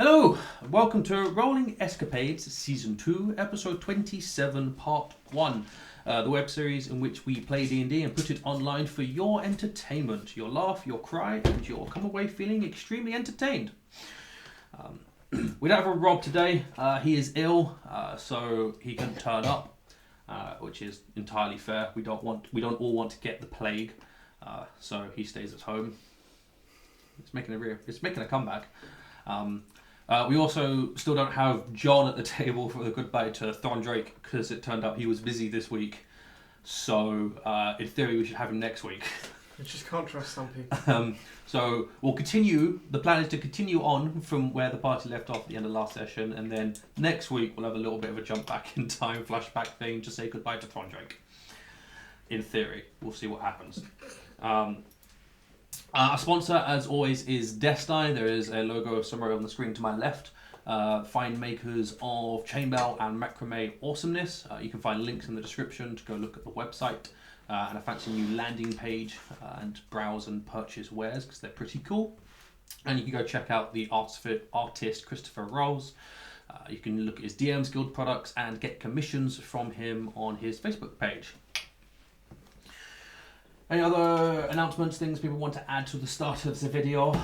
Hello, and welcome to Rolling Escapades Season 2, Episode 27, Part 1. The web series in which we play D&D and put it online for your entertainment. Your laugh, your cry, and you'll come away feeling extremely entertained. We don't have a Rob today. He is ill, so he can turn up, which is entirely fair. We don't all want to get the plague, so he stays at home. It's making a comeback. We also still don't have John at the table for the goodbye to Thorndrake because it turned out he was busy this week. So, in theory, we should have him next week. You just can't trust some people. So, we'll continue. The plan is to continue on from where the party left off at the end of last session. And then next week, we'll have a little bit of a jump back in time, flashback thing to say goodbye to Thorndrake. In theory. We'll see what happens. Our sponsor, as always, is Destiny. There is a logo somewhere on the screen to my left. Fine makers of chainmail and macrame awesomeness. You can find links in the description to go look at the website and a fancy new landing page and browse and purchase wares because they're pretty cool. And you can go check out the artist Christopher Rolls. You can look at his DM's Guild products and get commissions from him on his Facebook page. Any other announcements, things people want to add to the start of the video?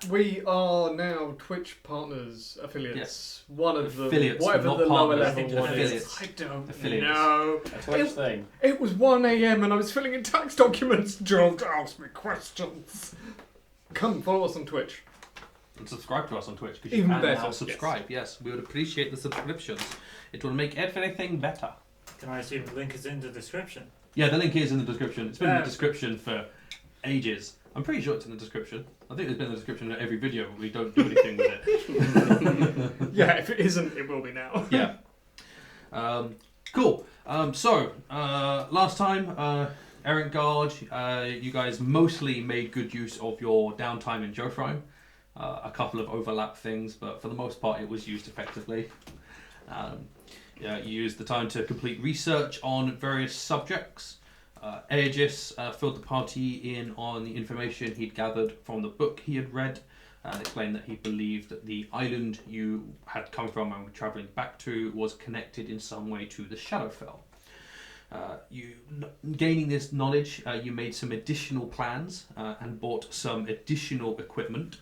We are now Twitch partners, affiliates. Yes. One of them, Affiliates, whatever not the lower partners, level one affiliates. is. I don't Affiliates. know. A Twitch thing. It was 1 a.m. and I was filling in tax documents. Don't ask me questions. Come follow us on Twitch. And subscribe to us on Twitch because you Even can better, now subscribe. Yes, we would appreciate the subscriptions. It will make everything better. Can I assume the link is in the description? Yeah, the link is in the description. It's been in the description for ages. I'm pretty sure it's in the description. I think it's been in the description of every video, but we don't do anything with it. Yeah, if it isn't, it will be now. Yeah. Cool. So, last time, Errant Guard, you guys mostly made good use of your downtime in Jofrime. A couple of overlap things, but for the most part, it was used effectively. You used the time to complete research on various subjects. Aegis filled the party in on the information he'd gathered from the book he had read and explained that he believed that the island you had come from and were travelling back to was connected in some way to the Shadowfell. Gaining this knowledge, you made some additional plans and bought some additional equipment.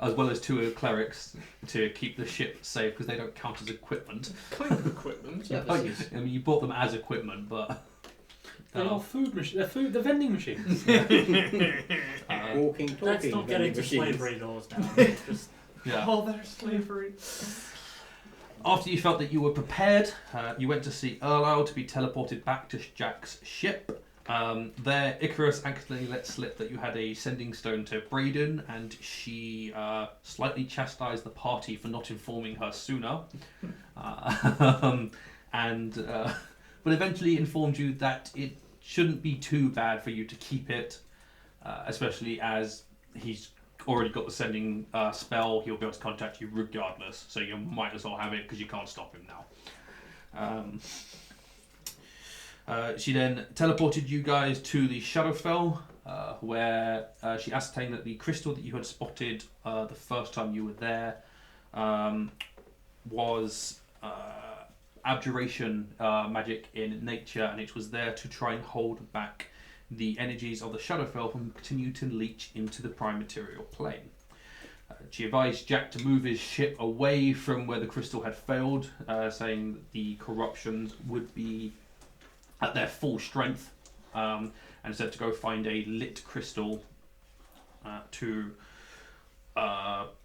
As well as 2 clerics to keep the ship safe because they don't count as equipment. Kind of equipment. I mean, you bought them as equipment, but They're all food machines. They're vending machines. Walking, talking. Let's not get into machines. slavery laws now. Just yeah. Oh, there's slavery. After you felt that you were prepared, you went to see Erliel to be teleported back to Jack's ship. There, Icarus accidentally let slip that you had a sending stone to Braden, and she slightly chastised the party for not informing her sooner. But eventually informed you that it shouldn't be too bad for you to keep it, especially as he's already got the sending spell. He'll be able to contact you regardless, so you might as well have it because you can't stop him now. She then teleported you guys to the Shadowfell, where she ascertained that the crystal that you had spotted the first time you were there was abjuration magic in nature, and it was there to try and hold back the energies of the Shadowfell from continuing to leach into the prime material plane. She advised Jack to move his ship away from where the crystal had failed, saying that the corruptions would be at their full strength, and said to go find a lit crystal to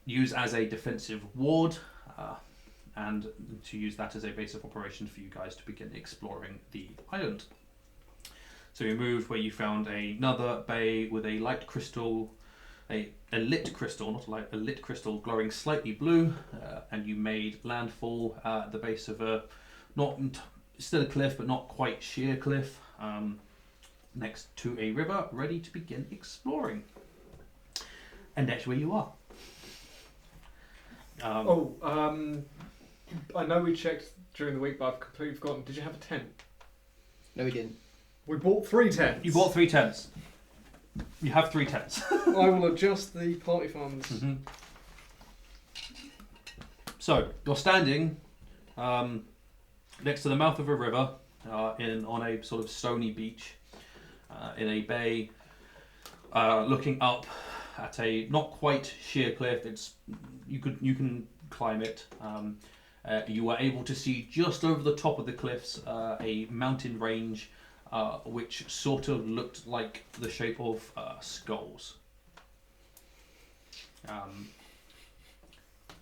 use as a defensive ward, and to use that as a base of operations for you guys to begin exploring the island. So you moved where you found another bay with a light crystal, a lit crystal, not a light, a lit crystal glowing slightly blue, and you made landfall at the base of a still a cliff, but not quite sheer cliff, next to a river, ready to begin exploring. And that's where you are. I know we checked during the week, but I've completely forgotten. Did you have a tent? No, we didn't. We bought 3 tents. You bought 3 tents. You have 3 tents. I will adjust the party funds. So you're standing next to the mouth of a river on a sort of stony beach in a bay, looking up at a not quite sheer cliff. You can climb it. You are able to see just over the top of the cliffs a mountain range which sort of looked like the shape of skulls.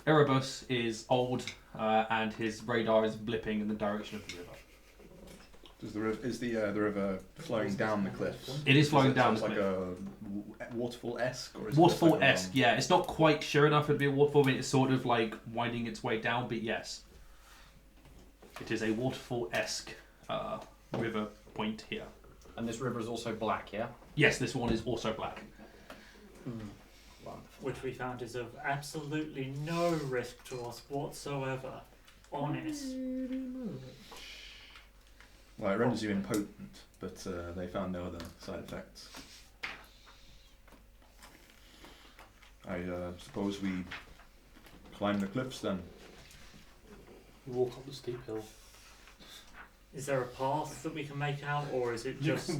Erebus is old and his radar is blipping in the direction of the river. Is the river flowing down the cliffs? It is flowing down the like cliff. a waterfall-esque? Or is Waterfall-esque, yeah. It's not quite sheer enough to be a waterfall, but it's sort of like winding its way down, but yes. It is a waterfall-esque river point here. And this river is also black, yeah? Yes, this one is also black. Wonderful. Which we found is of absolutely no risk to us whatsoever. Honest. Well, it renders you impotent, but they found no other side effects. I suppose we climb the cliffs then. Walk up the steep hill. Is there a path that we can make out, or is it just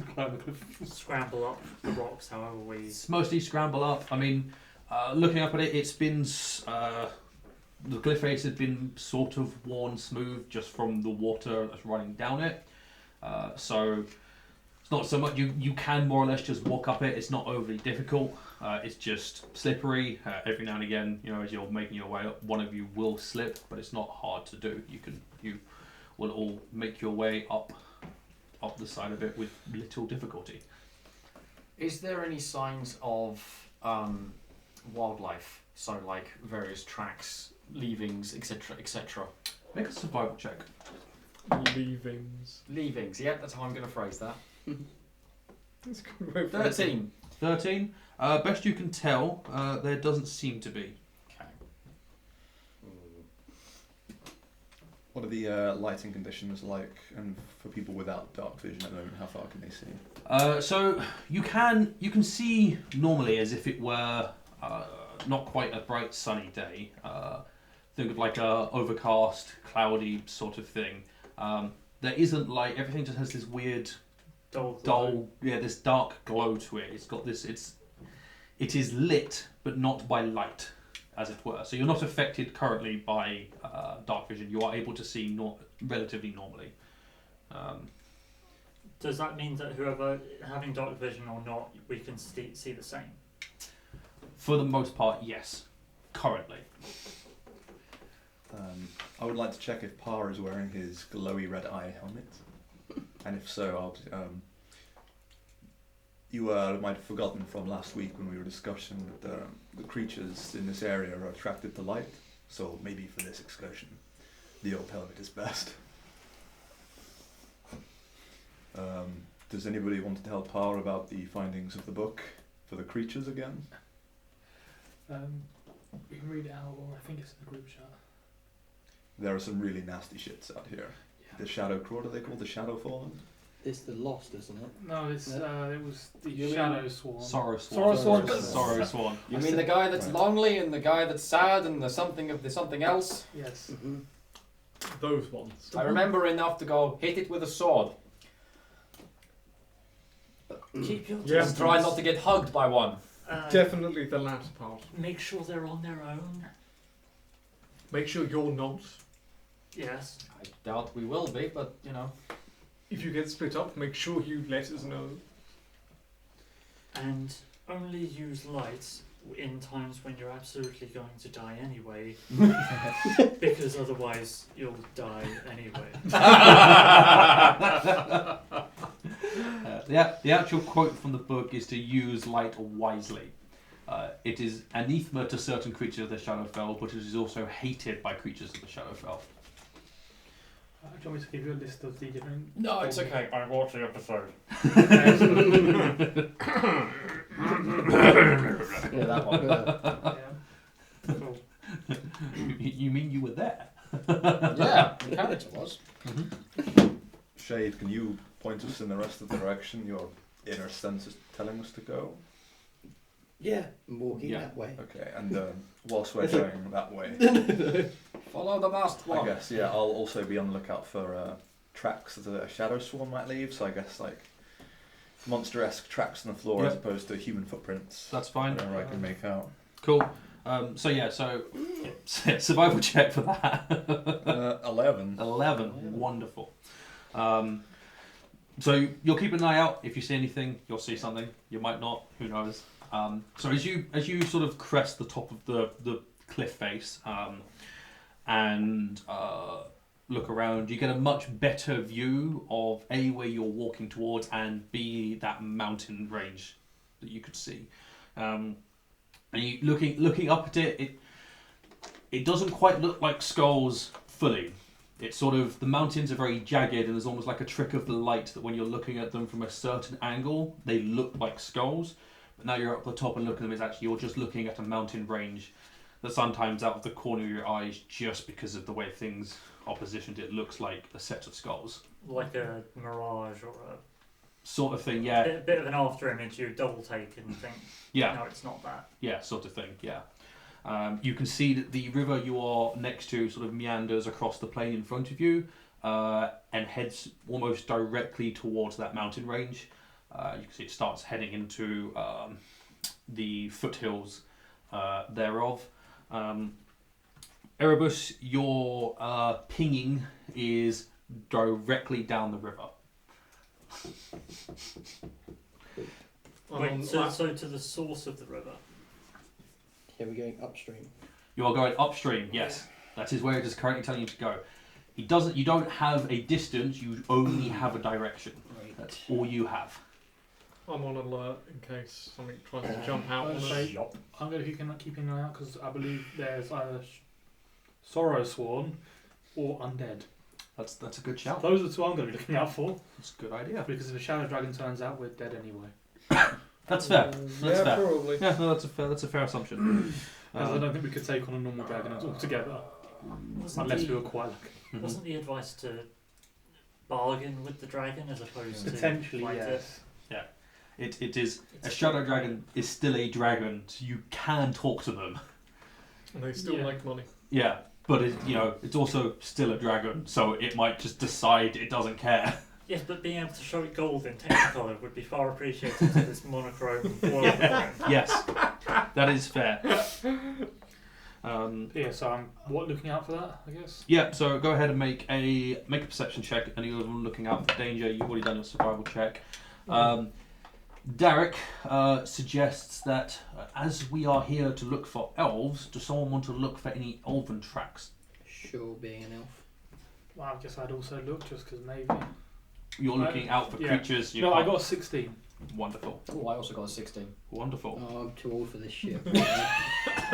scramble up the rocks however we... It's mostly scramble up. I mean, looking up at it, it's been... the cliff face has been sort of worn smooth just from the water that's running down it. So it's not so much... You can more or less just walk up it. It's not overly difficult. It's just slippery. Every now and again, as you're making your way up, one of you will slip, but it's not hard to do. You will all make your way up the side of it with little difficulty. Is there any signs of wildlife? So like various tracks, leavings, etc., etc. Make a survival check. Leavings. Leavings, yeah, that's how I'm going to phrase that. That's a good way for it. 13. 13. Best you can tell, there doesn't seem to be. Okay. What are the lighting conditions like, and for people without dark vision at the moment, how far can they see? So you can see normally as if it were not quite a bright sunny day. Think of like a overcast, cloudy sort of thing. There isn't light. Everything just has this weird dull, this dark glow to it. It's got this. It is lit, but not by light, as it were. So you're not affected currently by dark vision. You are able to see relatively normally. Does that mean that whoever having dark vision or not, we can see the same? For the most part, yes. Currently. I would like to check if Par is wearing his glowy red eye helmet, and if so, you might have forgotten from last week when we were discussing that the creatures in this area are attracted to light, so maybe for this excursion, the old helmet is best. Does anybody want to tell Par about the findings of the book for the creatures again? We can read it out, or I think it's in the group chat. There are some really nasty shits out here. Yeah. The Shadow Craw, are they called? The Shadow Fallen? It's the Lost, isn't it? No, it's No. It was the You mean- Shadow Swarm. Sorrow Swan. Sorrow Swan. Sorrow Swan. You mean the guy that's lonely and the guy that's sad and the something of the something else? Yes. Those ones. I remember enough to go hit it with a sword. Keep your Yeah. And try not to get hugged by one. Definitely the latter part. Make sure they're on their own. Make sure you're not. Yes. I doubt we will be, but you know. If you get split up, make sure you let us know. And only use lights in times when you're absolutely going to die anyway. Because otherwise you'll die anyway. The actual quote from the book is to use light wisely. It is anathema to certain creatures of the Shadowfell, but it is also hated by creatures of the Shadowfell. Do you want me to give you a list of the different... No, it's okay. I watched the episode. Yeah, that one. Yeah. Cool. You mean you were there? Yeah, the character was. Shade, can you point us in the rest of the direction your inner sense is telling us to go? Yeah, I'm walking Yeah. that way. Okay, and whilst we're going that way, Follow the masked I one. guess, yeah, I'll also be on the lookout for tracks that a shadow swarm might leave, so I guess like monster-esque tracks on the floor as Yep. opposed to human footprints. That's fine. Whatever I can make out. Cool. So survival check for that. 11. 11. Wonderful. So you'll keep an eye out. If you see anything, you'll see something. You might not. Who knows? So as you sort of crest the top of the cliff face and look around, you get a much better view of A, where you're walking towards, and B, that mountain range that you could see. And you looking up at it, it doesn't quite look like skulls fully. It's sort of, the mountains are very jagged, and there's almost like a trick of the light that when you're looking at them from a certain angle, they look like skulls. But now you're up the top and looking at them, it's actually, you're just looking at a mountain range that sometimes out of the corner of your eyes, just because of the way things are positioned, it looks like a set of skulls. Like a mirage or a Sort of thing, yeah. bit of an after image you double take and think, Yeah. no, it's not that. Yeah, sort of thing, yeah. You can see that the river you are next to sort of meanders across the plain in front of you and heads almost directly towards that mountain range. You can see it starts heading into the foothills thereof. Erebus, your pinging is directly down the river. Wait, so to the source of the river? Here we're going upstream. You are going upstream, yes. That is where it is currently telling you to go. You don't have a distance, you only have a direction. Right. That's all you have. I'm on alert in case something tries to jump out on us. I'm going to keep an eye out because I believe there's either Sorrow Sworn or Undead. That's a good shout. Those are the two I'm going to be looking out for. That's a good idea. Because if a Shadow Dragon turns out, we're dead anyway. That's fair. That's Yeah, fair. probably. Yeah, no, that's a fair assumption. Because I don't think we could take on a normal dragon altogether. Unless we were quite lucky. Mhm. Wasn't the advice to bargain with the dragon as opposed to Potentially, fight yes. It is a shadow dragon is still a dragon, so you can talk to them. And they still Yeah. make money. Yeah, but it's also still a dragon, so it might just decide it doesn't care. Yes, but being able to show it gold in Technicolor would be far appreciated to this monochrome world. Yes, that is fair. Yeah, so I'm looking out for that, I guess. Yeah, so go ahead and make a perception check. Any of them looking out for danger? You've already done your survival check. Derek suggests that as we are here to look for elves, does someone want to look for any elven tracks? Sure, being an elf. Well, I guess I'd also look just because maybe. You're looking out for Yeah. creatures. You No, I can't- got a 16. Wonderful, Oh, I also got a 16. wonderful. Oh, I'm too old for this shit.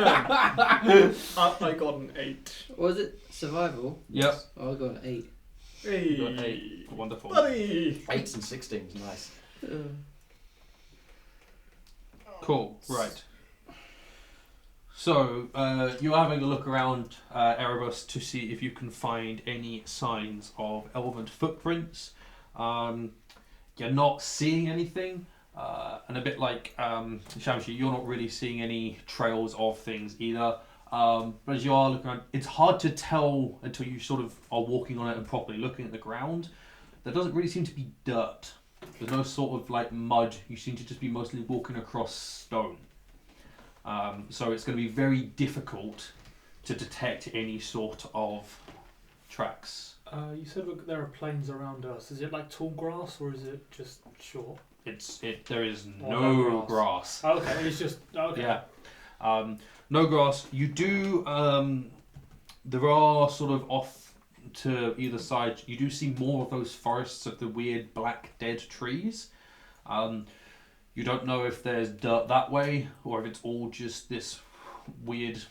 I got an 8. Was it survival? Yep. Oh, I got an 8. Hey, You got 8. Wonderful. buddy. 8s and 16s, nice. Cool. Right. So you're having a look around Erebus to see if you can find any signs of elven footprints. You're not seeing anything, and a bit like Shamshi, you're not really seeing any trails of things either. But as you are looking around, it's hard to tell until you sort of are walking on it and properly looking at the ground. There doesn't really seem to be dirt. There's no sort of like mud. You seem to just be mostly walking across stone. So it's going to be very difficult to detect any sort of tracks. You said there are plains around us. Is it like tall grass or is it just short? There is Or no no grass. Oh, okay, it's just okay. Yeah. No grass. You do. There are sort of off to either side. You do see more of those forests of the weird black dead trees. You don't know if there's dirt that way or if it's all just this weird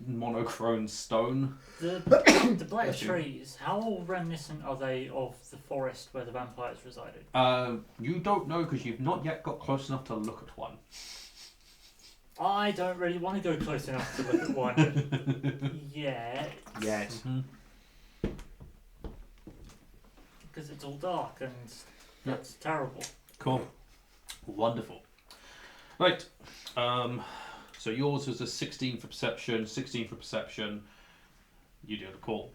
monochrome stone. The black Bless you. trees, how reminiscent are they of the forest where the vampires resided? You don't know because you've not yet got close enough to look at one. I don't really want to go close enough to look at one yet. Yet. Mhm. Because it's all dark and that's terrible. Cool. Wonderful. Right. So yours was a 16 for perception, 16 for perception. You do the call.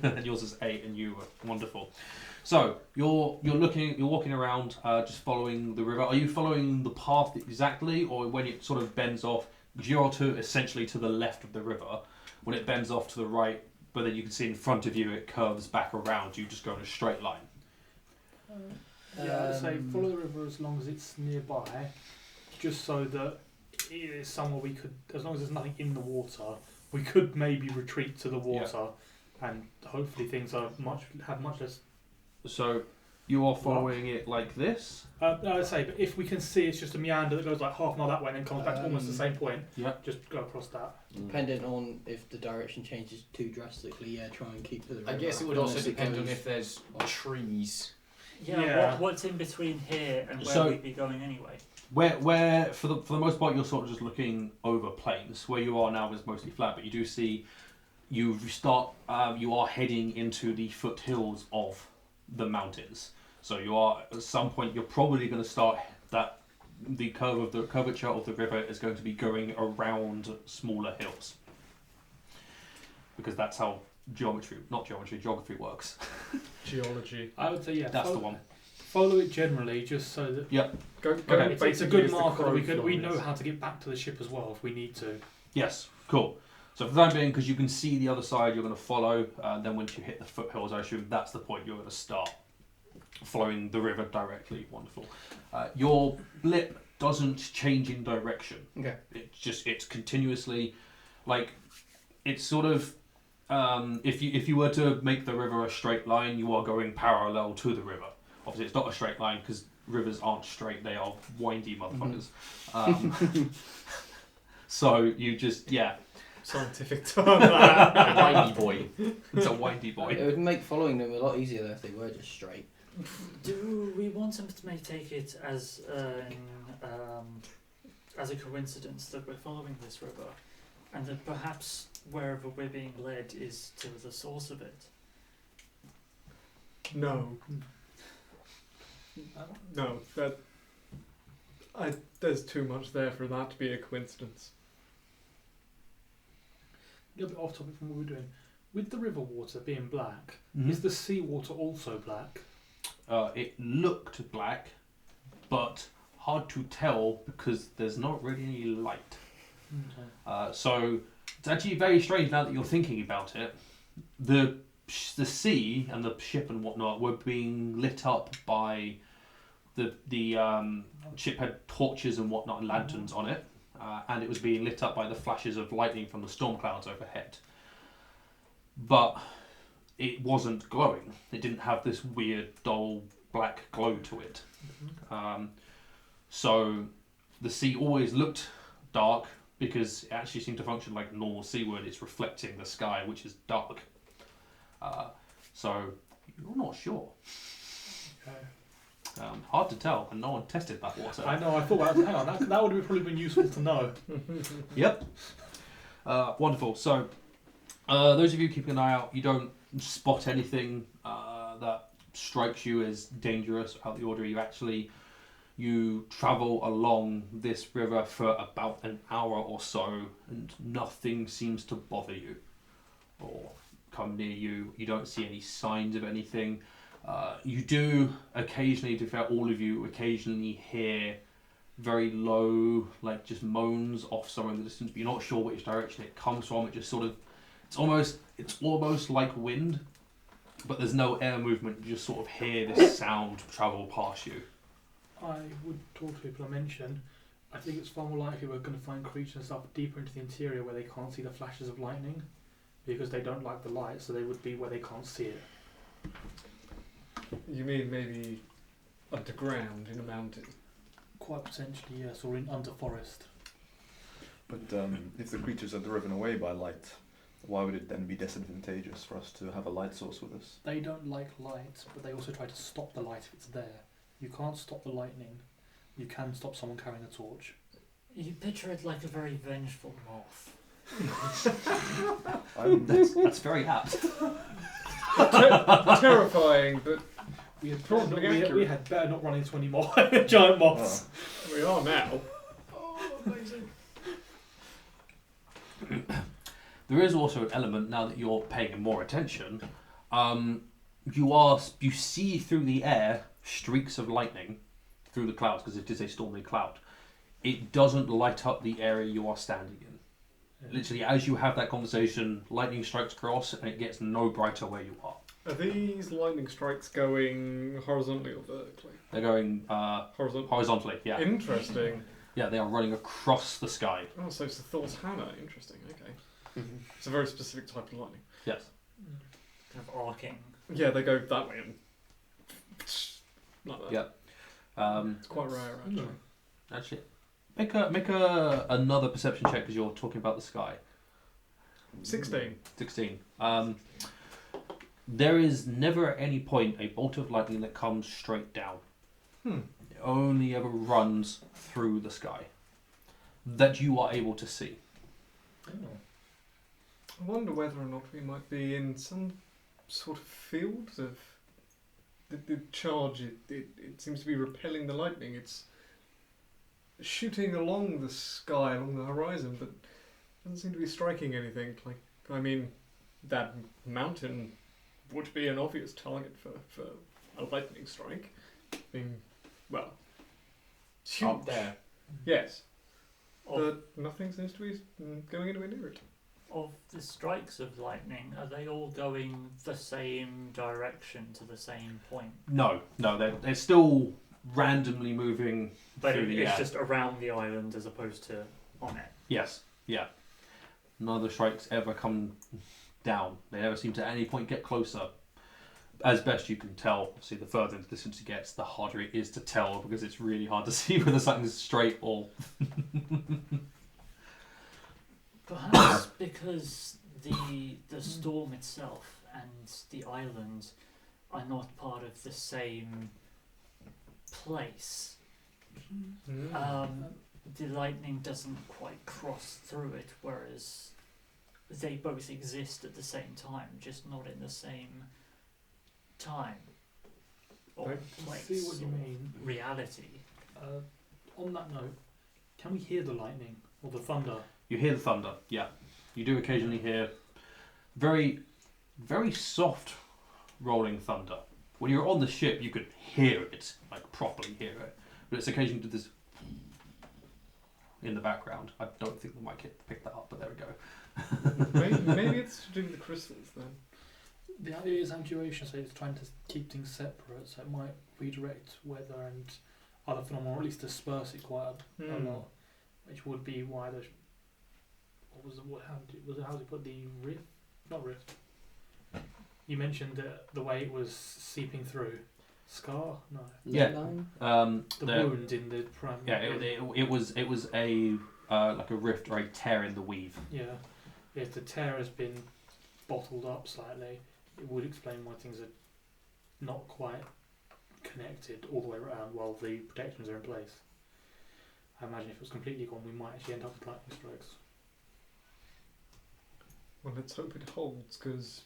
And yours is 8, and you were wonderful. So you're walking around, just following the river. Are you following the path exactly, or when it sort of bends off? Because you're essentially to the left of the river. When it bends off to the right, but then you can see in front of you it curves back around. You just go in a straight line. Yeah, I'd say follow the river as long as it's nearby, just so that it is somewhere we could, as long as there's nothing in the water, we could maybe retreat to the water, and hopefully things are have much less. So you are following it like this. I'd say, but if we can see it's just a meander that goes like half a mile that way and then comes back to almost the same point, just go across that. Depending on if the direction changes too drastically, try and keep to the river. I guess it would also depend on if there's trees. Yeah. What's in between here and where we'd be going anyway? Where for the most part you're sort of just looking over plains. Where you are now is mostly flat, but you do see you are heading into the foothills of the mountains. So you are at some point you're probably going to start that the curvature of the river is going to be going around smaller hills, because that's how geography works. Geology. I would say That's the one. Follow it generally, just so that it's a good marker. We know how to get back to the ship as well if we need to. Yes, cool. So for the time being, because you can see the other side, you're going to follow. Then once you hit the foothills, I assume that's the point you're going to start following the river directly. Wonderful. Your blip doesn't change in direction. Okay. It's continuously, like, it's sort of, if you were to make the river a straight line, you are going parallel to the river. Obviously, it's not a straight line because rivers aren't straight; they are windy motherfuckers. So you just scientific term. A Windy boy. It's a windy boy. It would make following them a lot easier though if they were just straight. Do we want them to take it as a coincidence that we're following this river, and that perhaps wherever we're being led is to the source of it? No. No, there's too much there for that to be a coincidence. A little bit off topic from what we're doing. With the river water being black, is the sea water also black? It looked black, but hard to tell because there's not really any light. Okay. So it's actually very strange now that you're thinking about it. The sea and the ship and whatnot were being lit up by the ship had torches and whatnot and lanterns on it, and it was being lit up by the flashes of lightning from the storm clouds overhead. But it wasn't glowing. It didn't have this weird dull black glow to it. So the sea always looked dark because it actually seemed to function like normal sea would. It's reflecting the sky, which is dark. So you're not sure. Okay. Hard to tell, and no one tested that water. I know. I thought, hang on, that would have probably been useful to know. Yep. Wonderful. So, those of you keeping an eye out, you don't spot anything that strikes you as dangerous out the order. You travel along this river for about an hour or so, and nothing seems to bother you or come near you. You don't see any signs of anything. You do occasionally, to be fair, all of you occasionally hear very low, like just moans off somewhere in the distance, but you're not sure which direction it comes from. It just sort of, it's almost like wind, but there's no air movement. You just sort of hear this sound travel past you. I would talk to people I mentioned. I think it's far more likely we're going to find creatures and stuff deeper into the interior where they can't see the flashes of lightning, because they don't like the light, so they would be where they can't see it. You mean maybe underground in a mountain? Quite potentially, yes, or in under forest. But if the creatures are driven away by light, why would it then be disadvantageous for us to have a light source with us? They don't like light, but they also try to stop the light if it's there. You can't stop the lightning. You can stop someone carrying a torch. You picture it like a very vengeful moth. That's very apt. Terrifying, but We had better not run into any more giant moths. we are now. Amazing. There is also an element, now that you're paying more attention, you see through the air streaks of lightning through the clouds, because it is a stormy cloud. It doesn't light up the area you are standing in. Literally, as you have that conversation, lightning strikes across, and it gets no brighter where you are. Are these lightning strikes going horizontally or vertically? They're going horizontally, yeah. Interesting. Yeah, they are running across the sky. Oh, so it's the Thor's hammer. Interesting. Okay. It's a very specific type of lightning. Yes. Kind of arcing. Yeah, they go that way and like that. Yeah. It's quite rare, actually. Actually, make another perception check, because you're talking about the sky. 16. 16. There is never at any point a bolt of lightning that comes straight down. It only ever runs through the sky that you are able to see. I wonder whether or not we might be in some sort of field of the charge. It seems to be repelling the lightning. It's shooting along the sky, along the horizon, but doesn't seem to be striking anything. Like, I mean, that mountain would be an obvious target for a lightning strike. Being, well, it's huge. Up there. Yes, Of, but nothing seems to be going anywhere near it. of the strikes of lightning, are they all going the same direction to the same point? No, they're still randomly moving But through the it's air. just around the island as opposed to on it. Yes, yeah. None of the strikes ever come down. They never seem to at any point get closer. As best you can tell, obviously the further into the distance it gets, the harder it is to tell, because it's really hard to see whether something's straight or... Perhaps because the storm itself and the island are not part of the same place. The lightning doesn't quite cross through it, whereas they both exist at the same time, just not in the same time or I place see what you or mean. reality. On that note, can we hear the lightning or the thunder? You hear the thunder, yeah. You do occasionally hear very, very soft rolling thunder. When you're on the ship, you could hear it, like properly hear it. But it's occasionally to this in the background. I don't think the mic picked that up, but there we go. maybe it's to do with the crystals then. The idea is actuation, so it's trying to keep things separate, so it might redirect weather and other phenomena, or at least disperse it quite a lot, which would be why the how did you put the rift? Not rift. You mentioned the way it was seeping through. Scar? No. Yeah. The wound in the prime. Yeah, it was a like a rift or a tear in the weave. Yeah. If the tear has been bottled up slightly, it would explain why things are not quite connected all the way around while the protections are in place. I imagine if it was completely gone, we might actually end up with lightning strikes. Well, let's hope it holds, because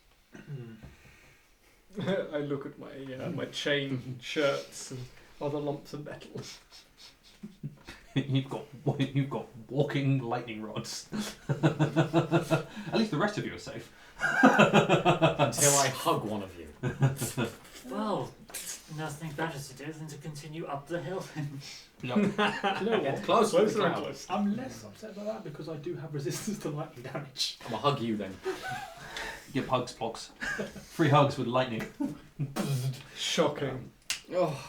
I look at my chain shirts and other lumps of metal. You've got walking lightning rods. At least the rest of you are safe. Until I hug one of you. Well, nothing better to do than to continue up the hill. You know Get what? closer to the Closer and cloud. closer. I'm less upset by that because I do have resistance to lightning damage. I'm gonna hug you then. Give hugs, blocks. 3 hugs with lightning. Shocking. Oh.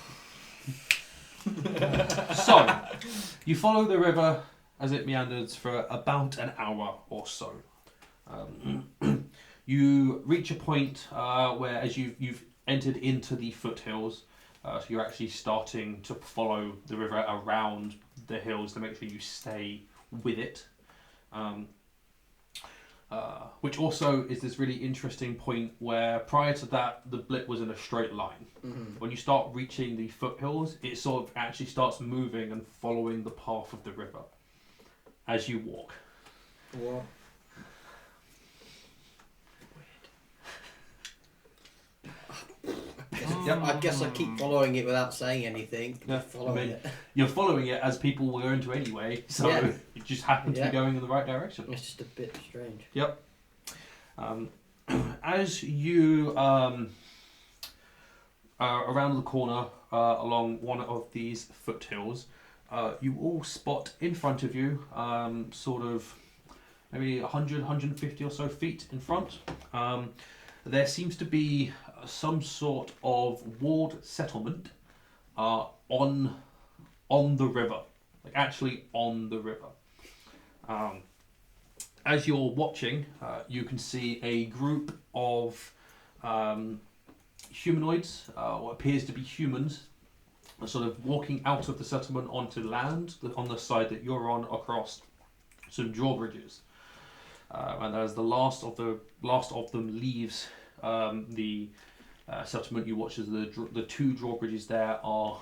So, you follow the river as it meanders for about an hour or so. You reach a point where, as you've entered into the foothills, so you're actually starting to follow the river around the hills to make sure you stay with it. Which also is this really interesting point where prior to that the blip was in a straight line. When you start reaching the foothills, it sort of actually starts moving and following the path of the river as you walk. What? I guess I keep following it without saying anything. Yeah, Following I mean, it. You're following it as people were going to anyway, so Yeah. it just happened to be Yeah. going in the right direction. It's just a bit strange. As you are around the corner along one of these foothills, you all spot in front of you, sort of maybe 100, 150 or so feet in front, there seems to be some sort of walled settlement on the river, like actually on the river. As you're watching, you can see a group of humanoids, what appears to be humans, are sort of walking out of the settlement onto land on the side that you're on, across some drawbridges. And as the last of them leaves the settlement, you watch as the two drawbridges there are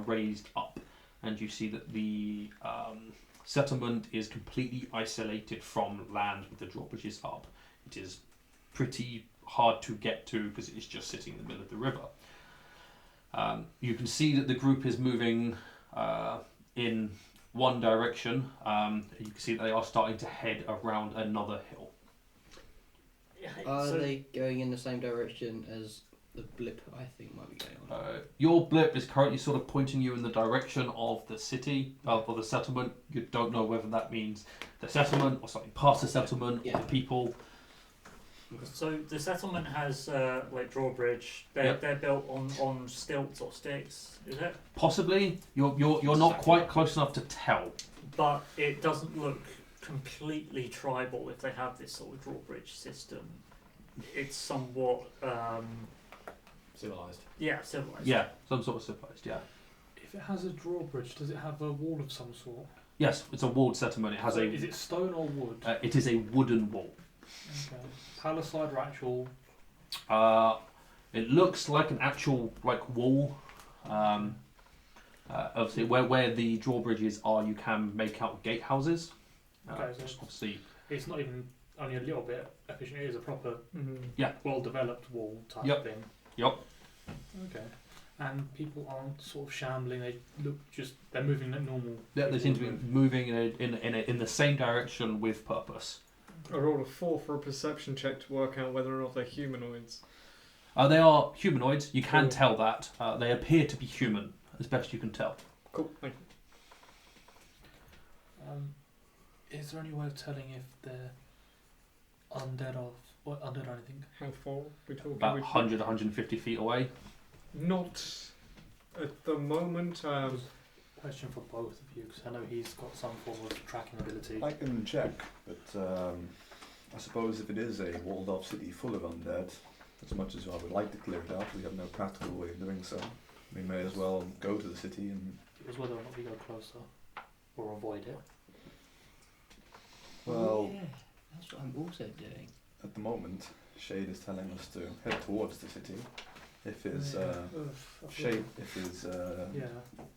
raised up, and you see that the settlement is completely isolated from land with the drawbridges up. It is pretty hard to get to because it's just sitting in the middle of the river. You can see that the group is moving in one direction. You can see that they are starting to head around another hill. Are So- they going in the same direction as the blip, I think, might be going on? Your blip is currently sort of pointing you in the direction of the city, or the settlement. You don't know whether that means the settlement or something past the settlement or Yeah. the people. So the settlement has like drawbridge. They're built on stilts or sticks, is it? Possibly. You're not quite close enough to tell. But it doesn't look completely tribal if they have this sort of drawbridge system. It's somewhat Civilized. civilized. Yeah, some sort of civilized, yeah. If it has a drawbridge, does it have a wall of some sort? Yes, it's a walled settlement. It has So a. is it stone or wood? It is a wooden wall. Okay. Palisade or actual? It looks like an actual wall. Obviously, where the drawbridges are, you can make out gatehouses. Okay, so Obviously, it's not even only a little bit efficient. It is a proper, Mm-hmm. well-developed wall type Yep. thing. Yep. Okay. And people aren't sort of shambling. They look they're moving like normal. Yeah, they seem to be people move. moving in the same direction with purpose. I rolled a 4 for a perception check to work out whether or not they're humanoids. They are humanoids. You can Cool. tell that. They appear to be human, as best you can tell. Cool, thank you. Is there any way of telling if they're undead or anything? How far are we talking? About 100, 150 feet away. Not at the moment. Question for both of you, because I know he's got some form of tracking ability. I can check, but I suppose if it is a walled off city full of undead, as much as I would like to clear it out, we have no practical way of doing so. We may as well go to the city and, It was whether or not we go closer or avoid it. well, Yeah, that's what I'm also doing. at the moment, Shade is telling us to head towards the city. If his shape, if his Yeah.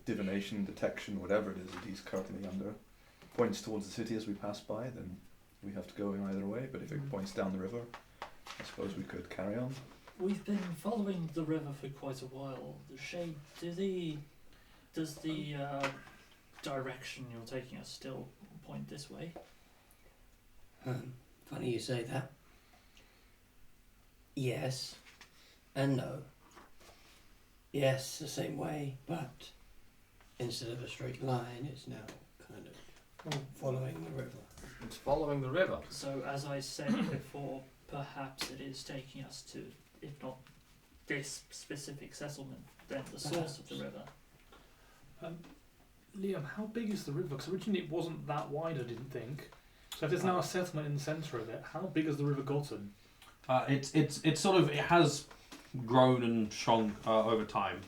divination, detection, whatever it is that he's currently under, points towards the city as we pass by, then we have to go in either way. But if it points down the river, I suppose we could carry on. We've been following the river for quite a while. The shade, does the direction you're taking us still point this way? Funny you say that. Yes and no. Yes, the same way, but instead of a straight line, it's now kind of following the river. It's following the river. So as I said before, perhaps it is taking us to, if not this specific settlement, then the source of the river. Liam, how big is the river? Because originally it wasn't that wide, I didn't think. So if there's now a settlement in the centre of it, how big has the river gotten? It's sort of, it has grown and shrunk over time.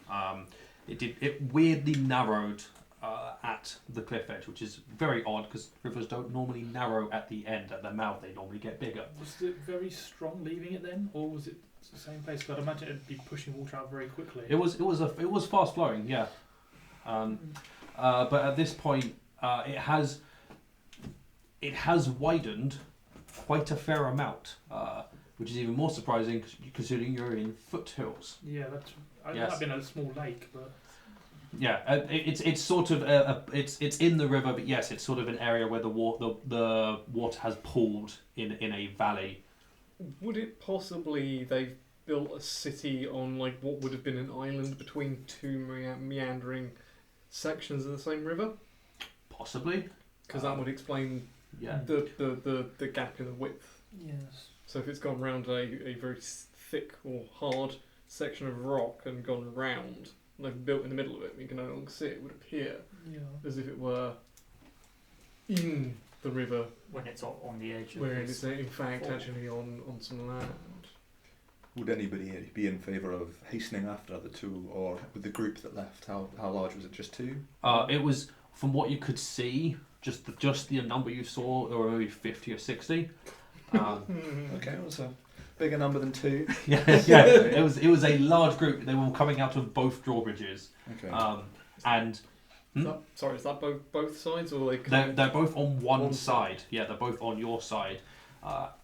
It weirdly narrowed at the cliff edge, which is very odd because rivers don't normally narrow at the end, at their mouth. They normally get bigger. Was it very strong leaving it then, or was it the same pace? 'Cause I'd imagine it'd be pushing water out very quickly. It was fast flowing, yeah. But at this point, it has widened quite a fair amount. which is even more surprising considering you're in foothills. Yeah, that's. It Yes. might have been a small lake, but Yeah, it's sort of it's in the river, but yes, it's sort of an area where the water has pooled in a valley. Would it possibly they've built a city on like what would have been an island between two meandering sections of the same river? Possibly. Because that would explain Yeah. the gap in the width. yes. So if it's gone round a very thick or hard section of rock and gone round, like built in the middle of it, you can no longer see it, it would appear Yeah. as if it were in the river, When it's on the edge of where this. it's in fact fall. actually on some land. Would anybody be in favour of hastening after the two, or with the group that left? How large was it? Just two? It was, from what you could see, just the number you saw, there were maybe 50 or 60. Okay, it was a bigger number than two. Yeah, it was a large group. They were coming out of both drawbridges, Okay. and Is that both sides, or they're both on one side. Yeah, they're both on your side,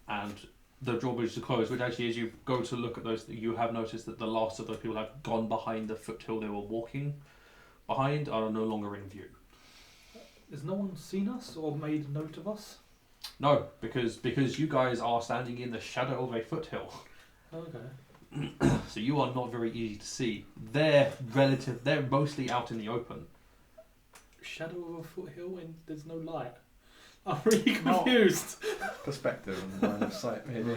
and the drawbridges are closed. Which actually, as you go to look at those, you have noticed that the last of those people have gone behind the foothill they were walking behind, are no longer in view. Has no one seen us or made note of us? No, because you guys are standing in the shadow of a foothill. Okay. So you are not very easy to see. They're mostly out in the open. Shadow of a foothill and there's no light. I'm really confused. Perspective and line of sight, maybe.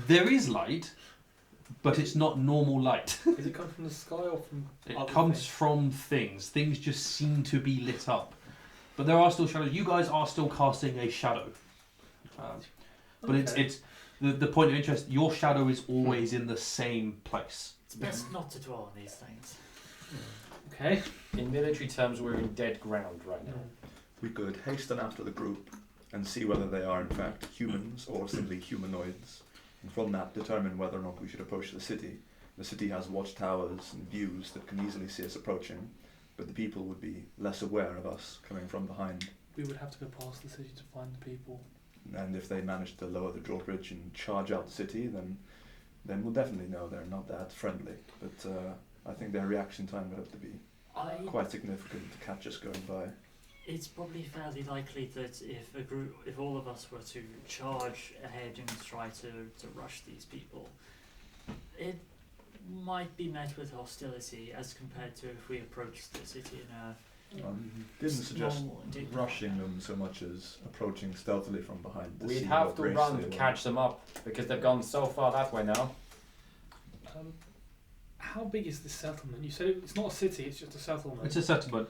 There is light, but it's not normal light. Is it coming from the sky or from It other comes things? from things. Things just seem to be lit up. But there are still shadows. You guys are still casting a shadow. But Okay. it's the point of interest, your shadow is always in the same place. It's best not to dwell on these things. Okay. In military terms, we're in dead ground right now. We could hasten after the group and see whether they are in fact humans or simply humanoids, and from that determine whether or not we should approach the city. The city has watchtowers and views that can easily see us approaching, but the people would be less aware of us coming from behind. We would have to go past the city to find the people. And if they manage to lower the drawbridge and charge out the city, then we'll definitely know they're not that friendly. But I think their reaction time would have to be quite significant to catch us going by. It's probably fairly likely that if all of us were to charge ahead and try to rush these people, it might be met with hostility as compared to if we approached the city in a Didn't suggest small and dignified rushing manner. them so much as approaching stealthily from behind. To We'd see have what to race run they to were. catch them up because they've gone so far that way now. How big is this settlement? You said it's not a city; it's just a settlement. It's a settlement.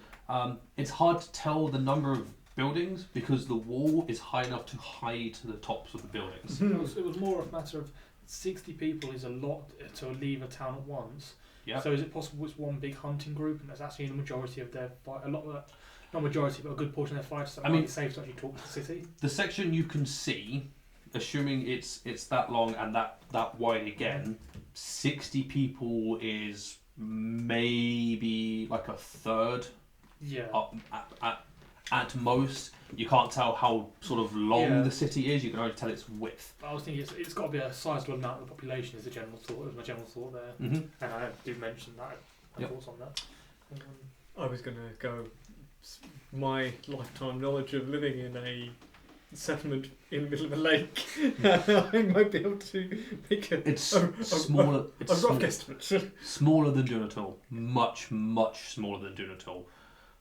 It's hard to tell the number of buildings because the wall is high enough to hide the tops of the buildings. It was more a matter of 60 people is a lot to leave a town at once. Yeah. So is it possible it's one big hunting group and that's actually the majority of their fight? A lot of that, not majority, but a good portion of their fighters. So I mean- it's safe to actually talk to the city. The section you can see, assuming it's that long and that wide again, 60 people is maybe like a third Yeah. up at most. You can't tell how sort of long Yeah. the city is. You can only tell its width. But I was thinking it's got to be a sizable amount of the population. Is the general thought? Was my general thought there, Mm-hmm. and I do mention that. My Yep. thoughts on that. I was going to go. My lifetime knowledge of living in a settlement in the middle of a lake, I might be able to make It's a smaller. It's rough small- estimate. smaller than Dunatul. Much smaller than Dunatul.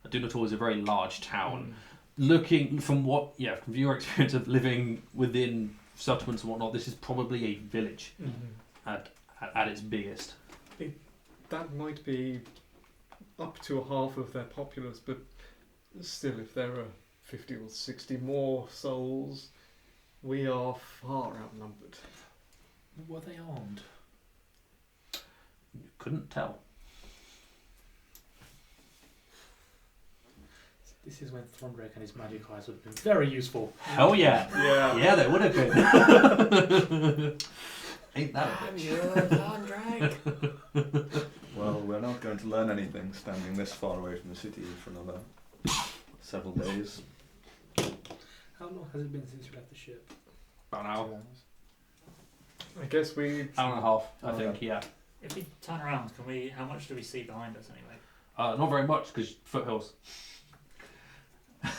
Dunatul is a very large town. Looking from your experience of living within settlements and whatnot, this is probably a village at its biggest. That might be up to a half of their populace, but still, if there are 50 or 60 more souls, we are far outnumbered. Were they armed? You couldn't tell. This is when Thorndrake and his magic eyes would have been very useful. Hell yeah. Yeah. Yeah, they would have been. Ain't that a bitch? Well, we're not going to learn anything standing this far away from the city for another several days. How long has it been since you left the ship? About an hour. I guess we. Hour and a half, I Oh, think. Yeah. If we turn around, can we? How much do we see behind us anyway? Not very much because foothills.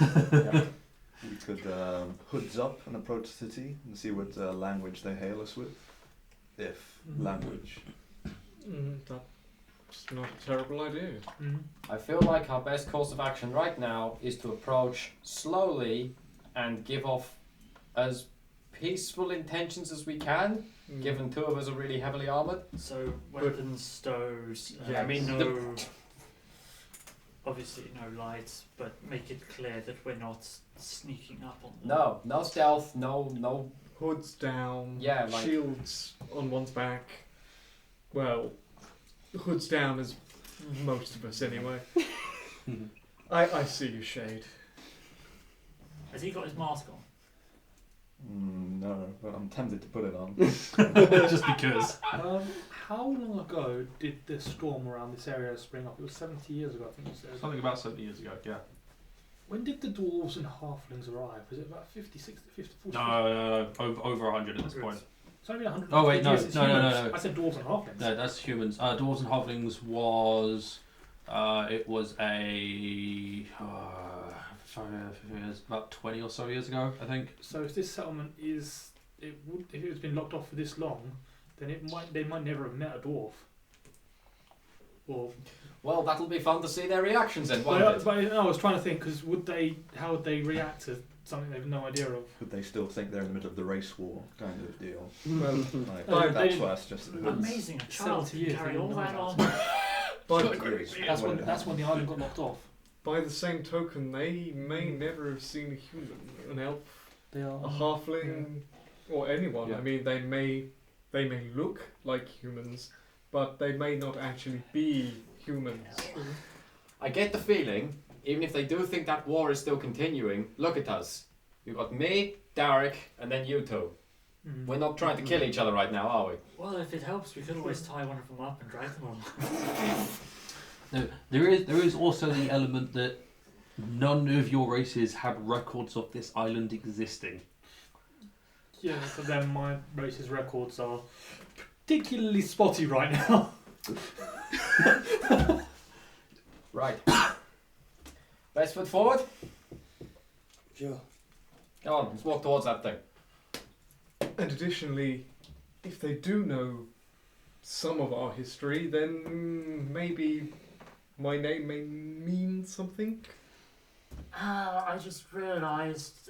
We could hoods up and approach the city and see what language they hail us with. If language. That's not a terrible idea. I feel like our best course of action right now is to approach slowly and give off as peaceful intentions as we can, given two of us are really heavily armoured. So weapons, stows. Yeah, I mean, no. Obviously, no lights, but make it clear that we're not sneaking up on them. No stealth, no. Hoods down. Yeah, like- shields on one's back. Well, hoods down as most of us anyway. I see you, Shade. Has he got his mask on? No, but I'm tempted to put it on. Just because. How long ago did the storm around this area spring up? It was 70 years ago, I think you said. Something about 70 years ago, yeah. When did the dwarves and halflings arrive? Was it about 50, 60, 50, 40? No, over 100 at this point. It's only 100. Oh, wait, no, years, it's no. humans. I said dwarves and halflings. No, that's humans. Dwarves and halflings was... it was a... about 20 or so years ago, I think. So if this settlement is... if it's been locked off for this long, then they might never have met a dwarf. Or... Well, that'll be fun to see their reactions then, won't But, it? but I was trying to think, because how would they react to something they've no idea of? Could they still think they're in the middle of the race war kind of deal? Well, Like, No, they that's didn't- why I suggested the hoods. Amazing, a child 70 can years, carry they all didn't that know on. by, That's when the island got knocked off. by the same token, they may never have seen a human, an elf, They are. a halfling, or anyone. Yeah. I mean, they may look like humans, but they may not actually be humans. I get the feeling, even if they do think that war is still continuing, look at us. You've got me, Derek, and then you two. We're not trying to kill each other right now, are we? Well, if it helps, we could always tie one of them up and drag them on. No, there is also the element that none of your races have records of this island existing. Yeah, but then my race's records are particularly spotty right now. Right. Best foot forward. Sure. Go on, let's walk towards that thing. And additionally, if they do know some of our history, then maybe my name may mean something. I just realised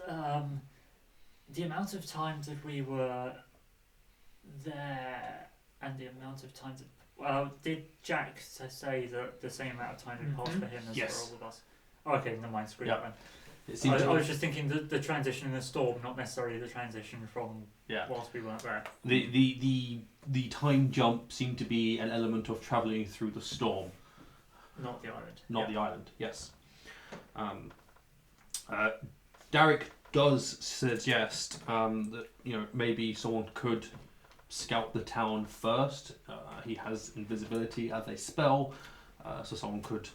the amount of time that we were there and the amount of time that... Well, did Jack say that the same amount of time had passed for him as Yes. for all of us? Okay, never mind, screw Yeah. that then. It seems I was just thinking the transition in the storm, not necessarily the transition from yeah. whilst we weren't there. The time jump seemed to be an element of travelling through the storm, Not the island. not the island. Yes. Derek does suggest that maybe someone could scout the town first. He has invisibility as a spell, so someone could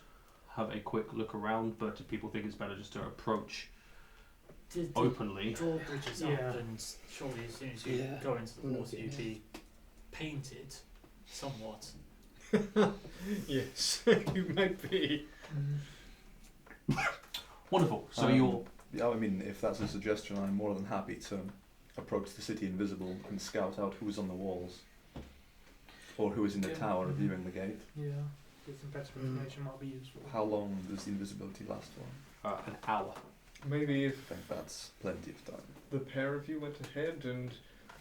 have a quick look around. But if people think it's better just to approach Did openly, drawbridges Yeah. up, and surely as soon as you Yeah. go into the We're not water, you'd getting be painted somewhat. Yes, you might be. wonderful. So Um, you're Yeah, I mean, if that's a suggestion, I'm more than happy to approach the city invisible and scout out who's on the walls. Or who is in the Yeah. tower viewing the gate. Yeah, get some better information might be useful. How long does the invisibility last for? an hour. Maybe I if think that's plenty of time. the pair of you went ahead and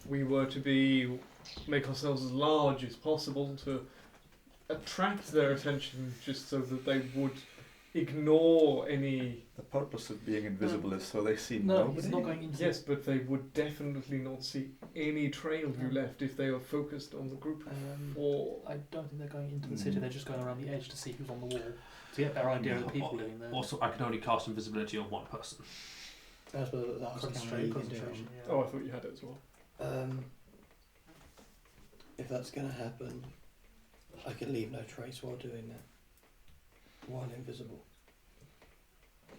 we were to make ourselves as large as possible to attract their attention, just so that they would ignore any... The purpose of being invisible is so they see No, nobody. he's not going into. Yes, but they would definitely not see any trail you left if they were focused on the group of four. I don't think they're going into the city. They're just going around the edge to see who's on the wall to get a better idea of the people living there. Also, I can only cast invisibility on one person. That's what I was Concentration. Yeah. Oh, I thought you had it as well. If that's going to happen, I can leave no trace while doing that. While invisible.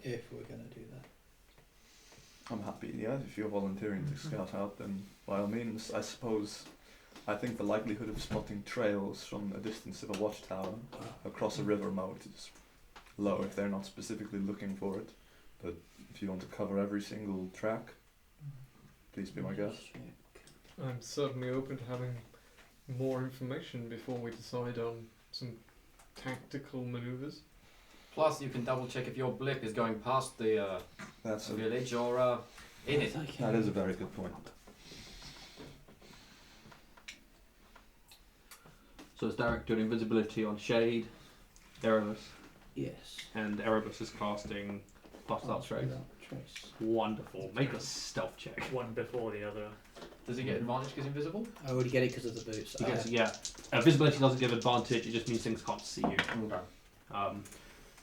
If we're going to do that. I'm happy, yeah. If you're volunteering to scout out, then by all means, I suppose I think the likelihood of spotting trails from a distance of a watchtower across a river moat is low if they're not specifically looking for it. But if you want to cover every single track, please be my guest. I'm certainly open to having more information before we decide on some tactical maneuvers. Plus, you can double check if your blip is going past the That's a, village or in it. that is a very good point. So it's Derek doing invisibility on Shade, Erebus, Yes. and Erebus is casting Bust Out Trace. Wonderful. Make a stealth check. One before the other. Does he get advantage because invisible? I already get it because of the boots. You guess, yeah. Visibility doesn't give advantage, it just means things can't see you. Okay.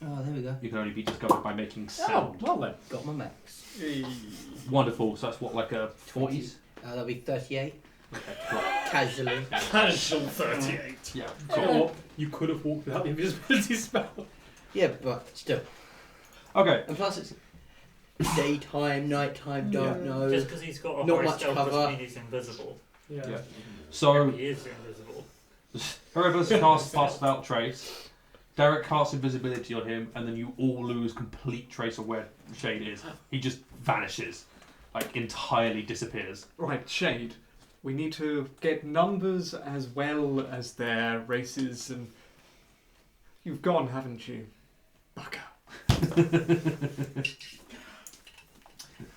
Oh, there we go. You can only be discovered by making sound. well then. Got my max. Wonderful. So that's what, like a 40s? That'll be 38. Okay, cool. Casually. Casual 38. Yeah. So you could have walked without the invisibility spell. Yeah, but still. Okay. And plus it's daytime, nighttime, don't know. Just because he's got a Not high much stealth cover. doesn't mean he's invisible. Yeah. So He is invisible. Erebus casts Bust Out Trace. Derek casts invisibility on him, and then you all lose complete trace of where Shade is. He just vanishes, like entirely disappears. Right, Shade. We need to get numbers as well as their races, and you've gone, haven't you, Bucka?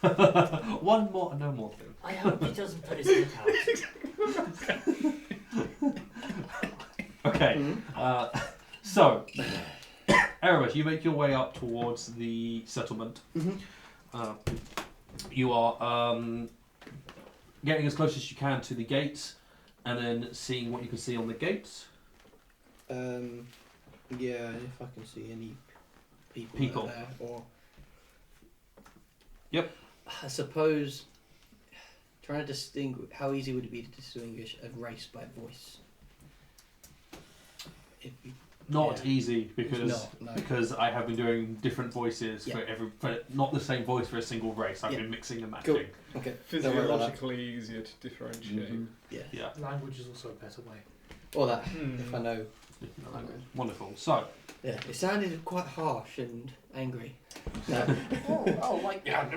No more thing. I hope he doesn't put his head out. Okay. So, Erebus, you make your way up towards the settlement. You are getting as close as you can to the gates, and then seeing what you can see on the gates. Yeah, if I can see any people. There, or Yep. I suppose trying to distinguish. How easy would it be to distinguish a race by voice? Not Yeah. easy because It's not, no. because I have been doing different voices Yeah. for not the same voice for a single race. I've Yeah. been mixing and matching. Cool. Okay. Don't worry about that. Physiologically easier to differentiate. Yeah. Yeah. Language is also a better way. Or that, Hmm. if I know. Wonderful. So, Yeah, it sounded quite harsh and angry. No. Like yeah.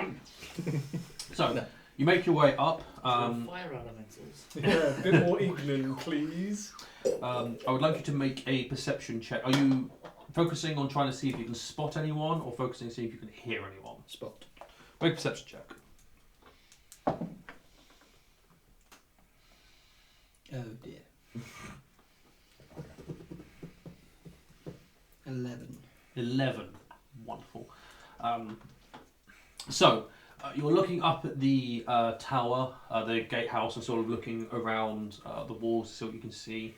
so No. you make your way up. Fire elementals. Yeah, a bit more Ignan, please. I would like you to make a perception check. Are you focusing on trying to see if you can spot anyone, or focusing to see if you can hear anyone? Spot. Make a perception check. Oh dear. 11. 11. Wonderful. So, you're looking up at the tower, the gatehouse, and sort of looking around the walls to see what you can see.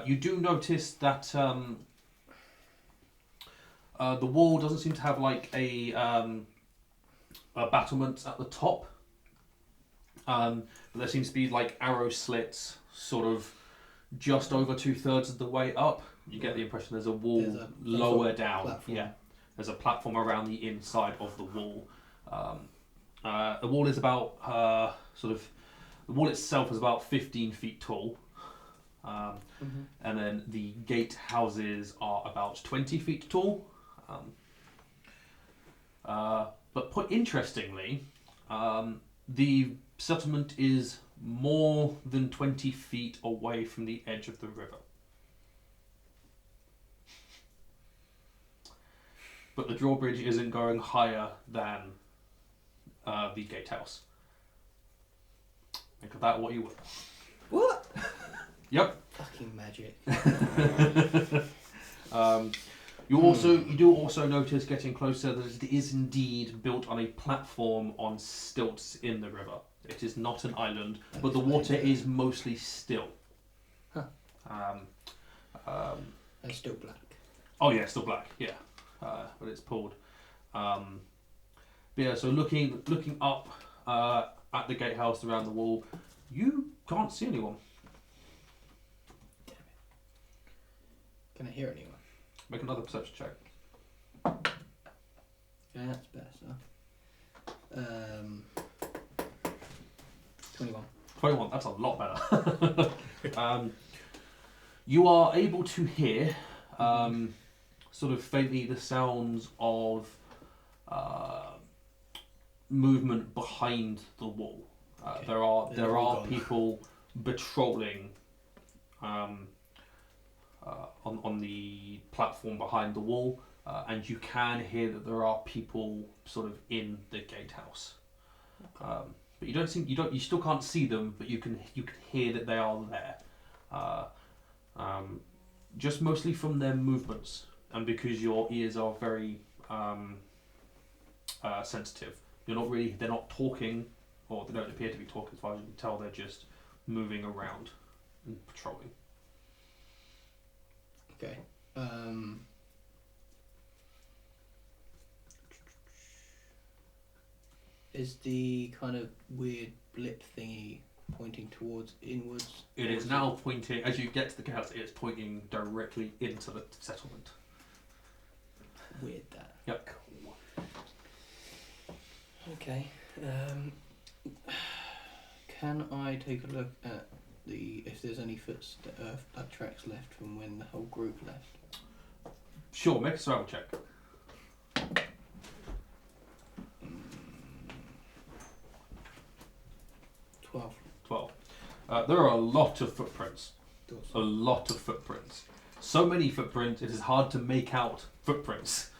You do notice that the wall doesn't seem to have like a battlement at the top. But there seems to be like arrow slits sort of just over 2/3 of the way up. You get the impression there's a wall There's a lower down. platform. Yeah, there's a platform around the inside of the wall. The wall is about the wall itself is about 15 feet tall, and then the gate houses are about 20 feet tall. But put interestingly, the settlement is more than 20 feet away from the edge of the river. But the drawbridge isn't going higher than the gatehouse. Make of that what you will. What? Yep. Fucking magic. You do also notice getting closer that it is indeed built on a platform on stilts in the river. It is not an island, but the water is mostly still. Huh. And still black. Oh yeah, still black. Yeah, but it's pulled. But yeah, so looking up at the gatehouse around the wall, you can't see anyone. Damn it. Can I hear anyone? Make another perception check. Yeah, that's better. 21. 21. That's a lot better. You are able to hear, sort of faintly, the sounds of movement behind the wall. Okay. There They're all are gone. people patrolling on the platform behind the wall, and you can hear that there are people sort of in the gatehouse. But you still can't see them, but you can hear that they are there. Just mostly from their movements, and because your ears are very sensitive. They're not talking, or they don't appear to be talking as far as you can tell. They're just moving around and patrolling. Okay. Is the kind of weird blip thingy pointing towards inwards? It or is now pointing, as you get to the gates, it's pointing directly into the settlement. Weird that. Yep. Okay. Can I take a look at if there's any tracks left from when the whole group left? Sure, make a survival check. 12. 12. There are a lot of footprints. Thought A so. lot of footprints. So many footprints, it is hard to make out footprints.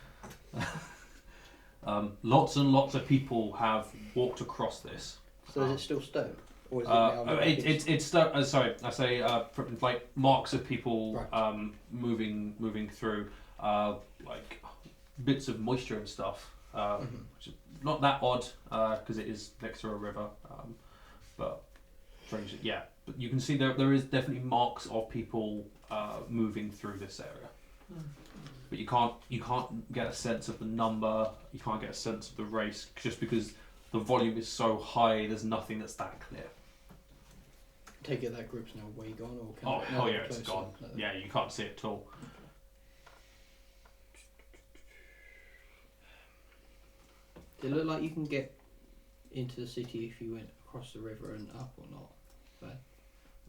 Lots and lots of people have walked across this. So is it still stone? Or is it now footprints like marks of people Right. moving through, like bits of moisture and stuff. Which is not that odd because it is next to a river, but strange. Yeah, but you can see there is definitely marks of people moving through this area. But you can't get a sense of the number. You can't get a sense of the race just because the volume is so high. There's nothing that's that clear. Take it that group's now way gone, or can Oh it hell now yeah, be it's closer? gone. Yeah, you can't see it at all. Does it look like you can get into the city if you went across the river and up, or not?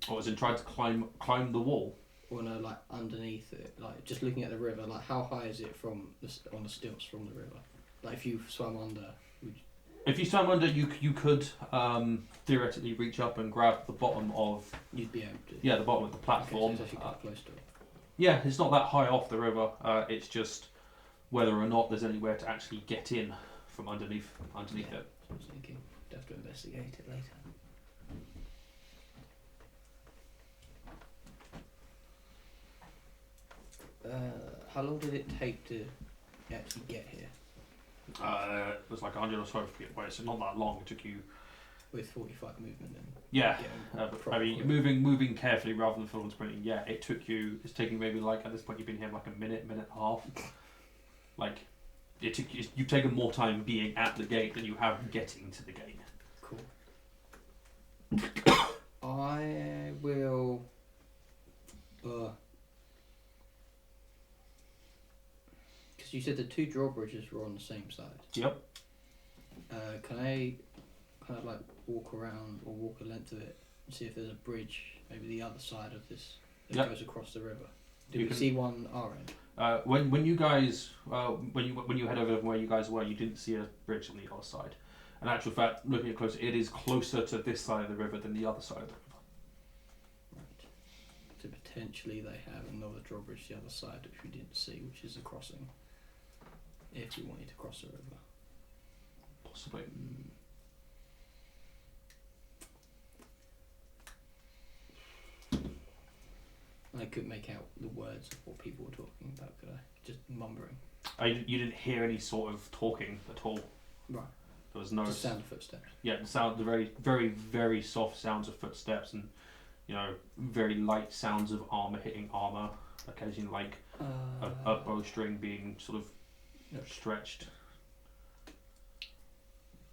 Or as in trying to climb the wall. Or no, like underneath it, like just looking at the river, like how high is it from on the stilts from the river? Like if you swam under, If you swam under, you could theoretically reach up and grab the bottom of you'd be able to. the bottom of the platform. Okay, so it's actually quite close to it. Yeah, it's not that high off the river. It's just whether or not there's anywhere to actually get in from underneath Yeah. it. I was thinking, you'd have to investigate it later. How long did it take to actually get here It was like 100 or so feet away, so not that long. It took you. with 45 movement and Yeah, getting but, proper I mean, quick? moving carefully rather than full on sprinting. Yeah, it took you. It's taking maybe like at this point you've been here like a minute and a half. Like, it took you. You've taken more time being at the gate than you have getting to the gate. Cool. I will. Because you said the two drawbridges were on the same side. Yep. Can I kind of like walk around or walk a length of it and see if there's a bridge, maybe the other side of this that Yep. goes across the river? Did You we can- see one our end? When you guys when you head over from where you guys were, you didn't see a bridge on the other side. In actual fact, looking at closer, it is closer to this side of the river than the other side of the river. Right. So potentially they have another drawbridge the other side which we didn't see, which is a crossing. If we wanted to cross the river. Possibly. I couldn't make out the words of what people were talking about, could I? Just mumbling. You didn't hear any sort of talking at all. Right. There was no Just sound of footsteps. Yeah, the very, very, very soft sounds of footsteps and, very light sounds of armour hitting armour. Occasionally, like a bowstring being sort of stretched.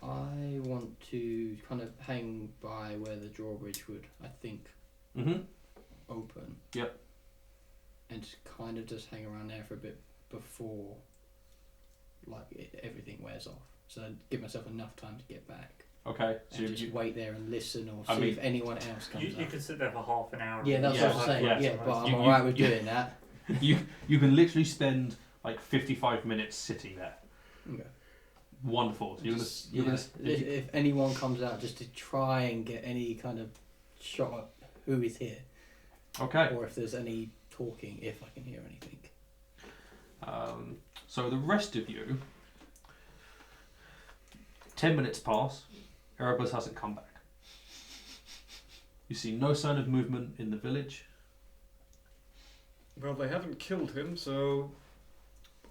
I want to kind of hang by where the drawbridge would, I think, Mm-hmm. open. Yep. And kind of just hang around there for a bit before, like, everything wears off. So I'd give myself enough time to get back. Okay, so And just wait there and listen or I see mean, if anyone else comes You up. could sit there for half an hour. Yeah, that's Yeah, what I'm saying. yeah. Yeah, but I'm You- alright with you- doing that. you can literally spend like 55 minutes sitting there. Okay. Wonderful. So you're Just, gonna, if anyone comes out, just to try and get any kind of shot at who is here, okay. or if there's any talking, if I can hear anything. So the rest of you, 10 minutes pass. Erebus hasn't come back. You see no sign of movement in the village. Well, they haven't killed him, so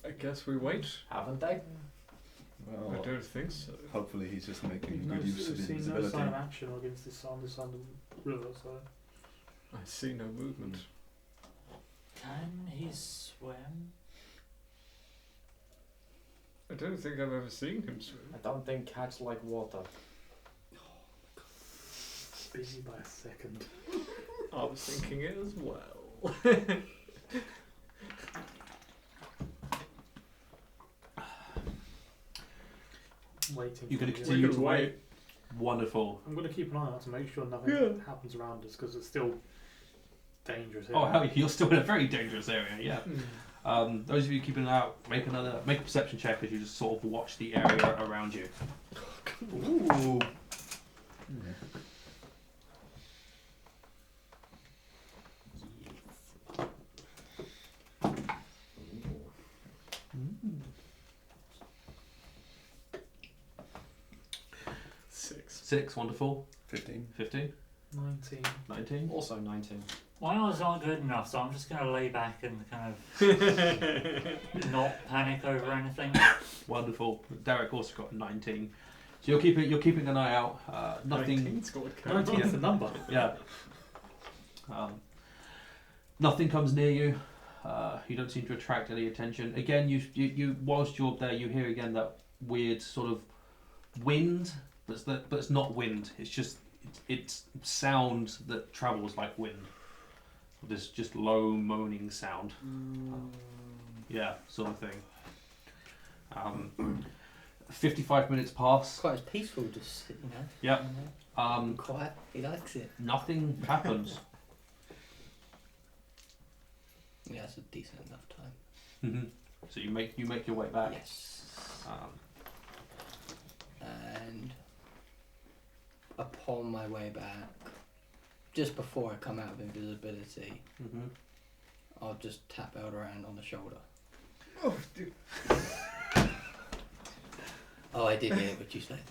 I guess we wait. Haven't they? Well, I don't think so. hopefully he's just making No, good use of we've his seen no invisibility. sign of action against this on this side of the river, so I see no movement. Can he swim? I don't think I've ever seen him swim. I don't think cats like water. busy by a second. I was thinking it as well. Waiting. You for can the- continue We to could wait. Wonderful. I'm going to keep an eye out to make sure nothing Yeah. happens around us because it's still dangerous. Oh, area. hell, you're still in a very dangerous area. Yeah. Hmm. Those of you keeping an eye out, make a perception check as you just sort of watch the area around you. Ooh. Six. 6, wonderful. 15. 15, 19. 19. Also 19. My odds aren't good enough, so I'm just going to lay back and kind of not panic over anything. Wonderful. Derek also got 19. So you're keeping an eye out. Nothing. 19's got a count. 19 is the number. Yeah. Nothing comes near you. You don't seem to attract any attention. Again, you whilst you're there, you hear again that weird sort of wind, but it's not wind. It's just it's sound that travels like wind. This just low moaning sound. Yeah, sort of thing. 55 minutes pass. Quite as peaceful, just sitting there. Yep. Quiet. He likes it. Nothing happens. Yeah, that's a decent enough time. Mhm. So you make your way back. Yes. And upon my way back, just before I come out of invisibility, Mhm. I'll just tap Elderand on the shoulder. Oh, dude. Oh, I did hear what you said.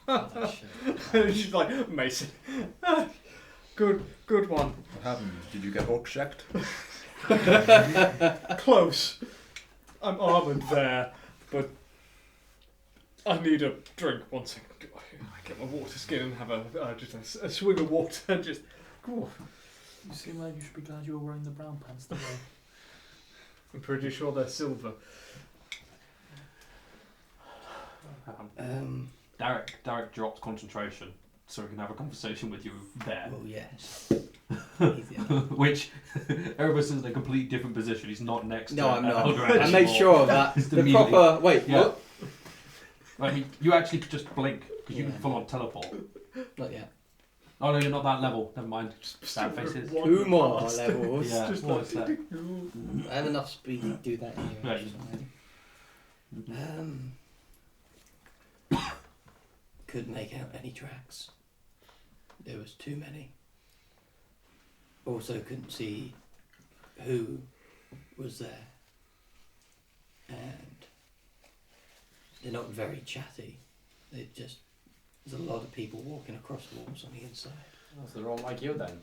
Oh, that shit. She's like, Mason. Good one. What happened? Did you get orc checked? Close. I'm armoured there, but I need a drink. 1 second. I get my water skin and have just a swig of water. Just. Ooh. You seem like you should be glad you were wearing the brown pants today. I'm pretty sure they're silver. Derek dropped concentration so he can have a conversation with you there. Well, yes. Easy enough. Which Erebus is in a completely different position. He's not next No, to I'm not. Eldrand I made anymore. sure of that. Just The immediately- proper. Wait, Yeah. what? I mean, you actually could just blink because you can Yeah. full on teleport. Not yet. Oh no, you're not that level. Never mind. Still faces. one 2 more past. levels. Yeah. Just What like, is that? I have enough speed to do that anyway. Right. It's fine. Mhm. Couldn't make out any tracks. There was too many. Also couldn't see who was there. And they're not very chatty. They just there's a lot of people walking across walls on the inside. Oh, so they're all like you then.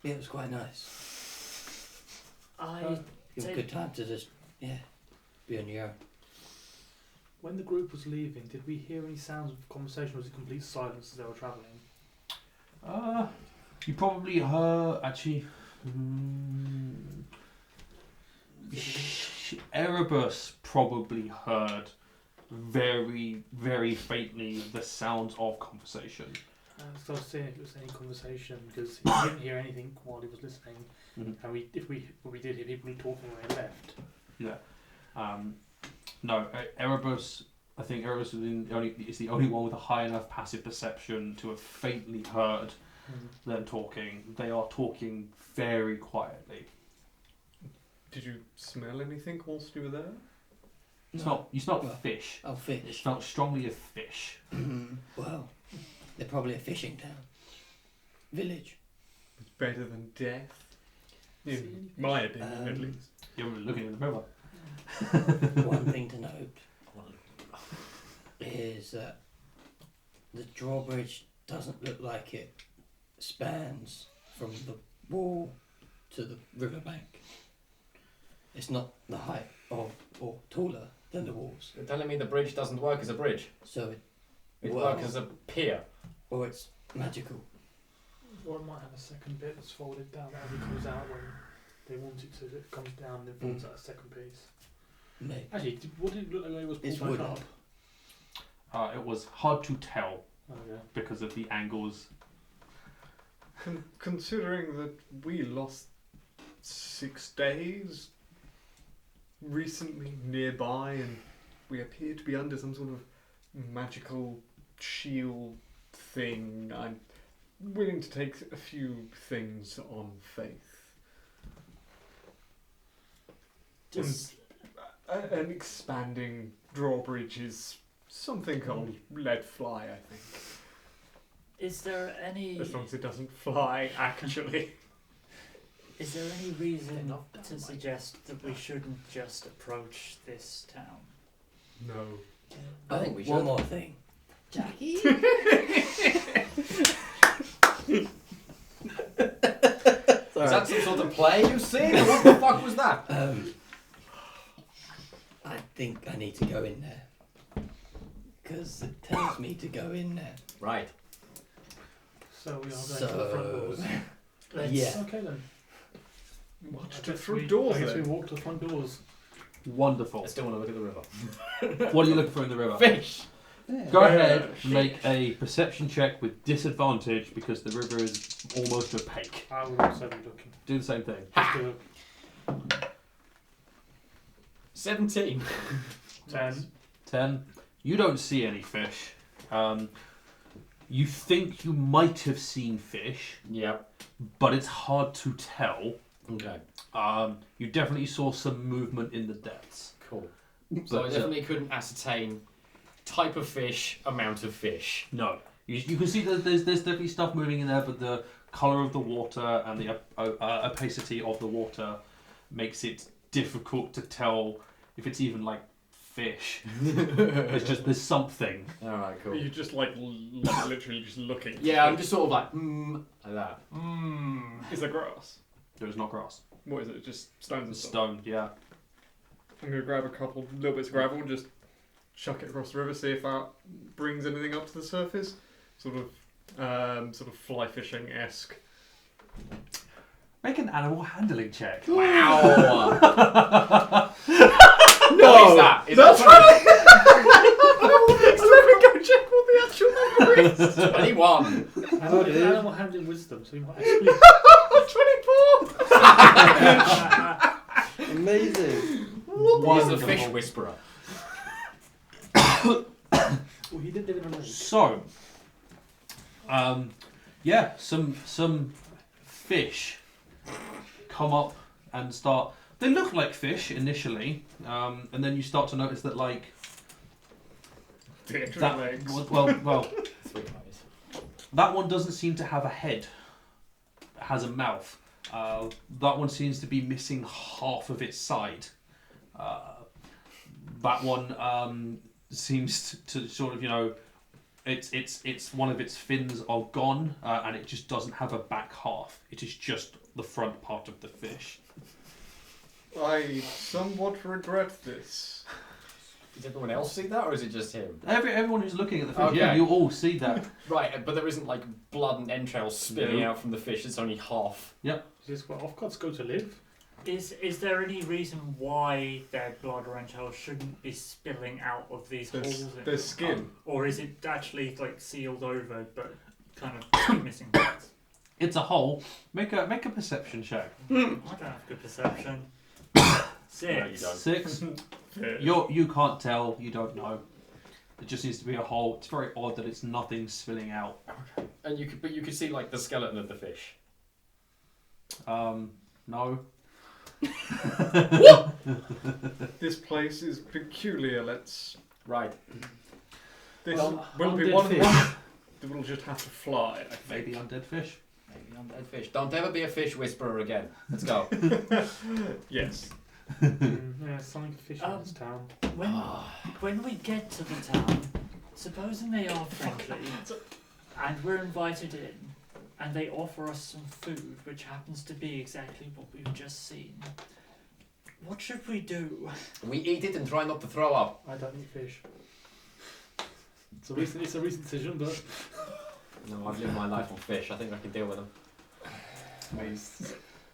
Yeah, it was quite nice. I It was a good time to just be on your own. When the group was leaving, did we hear any sounds of conversation or was it complete silence as they were travelling? You probably heard actually. Erebus probably heard very, very faintly the sounds of conversation. So I was saying if it was any conversation because he didn't hear anything while he was listening, Mhm. and we did hear people talking when they left. No, Erebus I think Erebus is the only one with a high enough passive perception to have faintly heard them talking. They are talking very quietly. Did you smell anything whilst you were there? You smelled fish. Oh, It fish. smelled strongly of fish. Well, they're probably a fishing town. Village. It's better than death. In my opinion, at least. You're looking in the river. One thing to note is that the drawbridge doesn't look like it spans from the wall to the riverbank. It's not the height of or taller than the walls. You're telling me the bridge doesn't work as a bridge? So It Well- works as a pier. or it's magical. Or it might have a second bit that's folded down as it comes out when they want it to. It comes down and then folds out a second piece. Maybe. Actually, what did it look like when it was It's pulled back wooden. up? It was hard to tell Oh yeah. because of the angles. Considering that we lost 6 days recently nearby and we appear to be under some sort of magical shield thing, I'm willing to take a few things on faith. Just An expanding drawbridge is something called let fly, I think. is there any As long as it doesn't fly, actually. is there any reason Not down to like suggest that we shouldn't just approach this town? No. I think we One should. more thing. Jackie? Is that some sort of play you've seen? What the fuck was that? I think I need to go in there. Because it tells me to go in there. Right. So we are going to the front doors. Let's- Yeah. Okay then. Watch I the guess front we- doors I guess we then. walk to the front doors. Wonderful. I still want to look at the river. What are you looking for in the river? Fish! Go ahead and make a perception check with disadvantage because the river is almost opaque. I would also be looking. Do the same thing. Just do 17. 10. 10. You don't see any fish. You think you might have seen fish, Yep. but it's hard to tell. Okay. You definitely saw some movement in the depths. Cool. So I But, definitely couldn't ascertain type of fish, amount of fish. No. You can see that there's definitely stuff moving in there, but the colour of the water and the opacity of the water makes it difficult to tell if it's even like fish. There's something. Alright, Are cool. you just like literally just looking? Yeah, I'm just sort of like that. Is there grass? There is not grass. What is it? Just stones and stuff? Stone, yeah. I'm gonna grab a couple little bits of gravel and just chuck it across the river, see if that brings anything up to the surface. Sort of fly fishing esque. Make an animal handling check. Wow! No! What is that? Is That's that Let me go check what the actual number is. 21? And I did animal handling wisdom, so you might actually. 24. Amazing. He's the fish whisperer. Well, he did live in a lake. So, some fish come up and start. They look like fish initially, and then you start to notice that like The extra that. legs. Well, 3 eyes. that one doesn't seem to have a head. It has a mouth. That one seems to be missing half of its side. That one seems to sort of, it's one of its fins are gone, and it just doesn't have a back half. It is just the front part of the fish. I somewhat regret this. Does everyone else see that, or is it just him? Everyone who's looking at the fish, yeah, Okay. you all see that. Right, but there isn't like blood and entrails spilling No. out from the fish. It's only half. Is this where off-gods go to live? Is there any reason why their blood or entrails shouldn't be spilling out of these holes? in Their them? skin. Or is it actually like sealed over but kind of missing parts? It's a hole. Make a perception check. I don't have good perception. 6. No, you don't. 6. Yeah. You can't tell. You don't know. It just seems to be a hole. It's very odd that it's nothing spilling out. And you could see like the skeleton of the fish. No. This place is peculiar. Right. This Well, will be undead one of the fish. ones that will just have to fly. I think. Maybe undead fish. Maybe undead fish. Don't ever be a fish whisperer again. Let's go. Yes. Yeah, something fishy in this town. When we get to the town, supposing they are friendly, and we're invited in, and they offer us some food, which happens to be exactly what we've just seen, what should we do? We eat it and try not to throw up. I don't eat fish. It's a recent decision, but No, I've lived my life on fish. I think I can deal with them.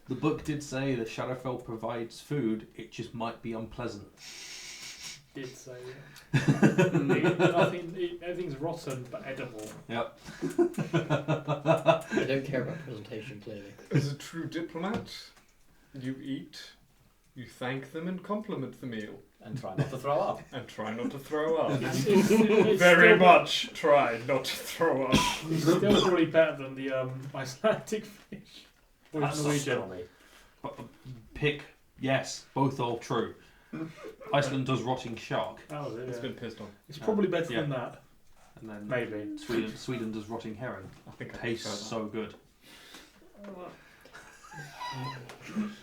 The book did say that Shadowfell provides food. It just might be unpleasant. did say I think everything's rotten but edible. Yep. I don't care about presentation, clearly. As a true diplomat, you eat, you thank them and compliment the meal. And try not to throw up. And try not to throw up. It's Very still- much try not to throw up. It's still probably better than the Icelandic fish. Or That's Norwegian. not me. Pick. Yes, both are true. Iceland does rotting shark, Oh, yeah. It's been pissed on. It's probably better Yeah. than that. and then Maybe. Sweden does rotting heron. I think I Tastes prefer that. so good.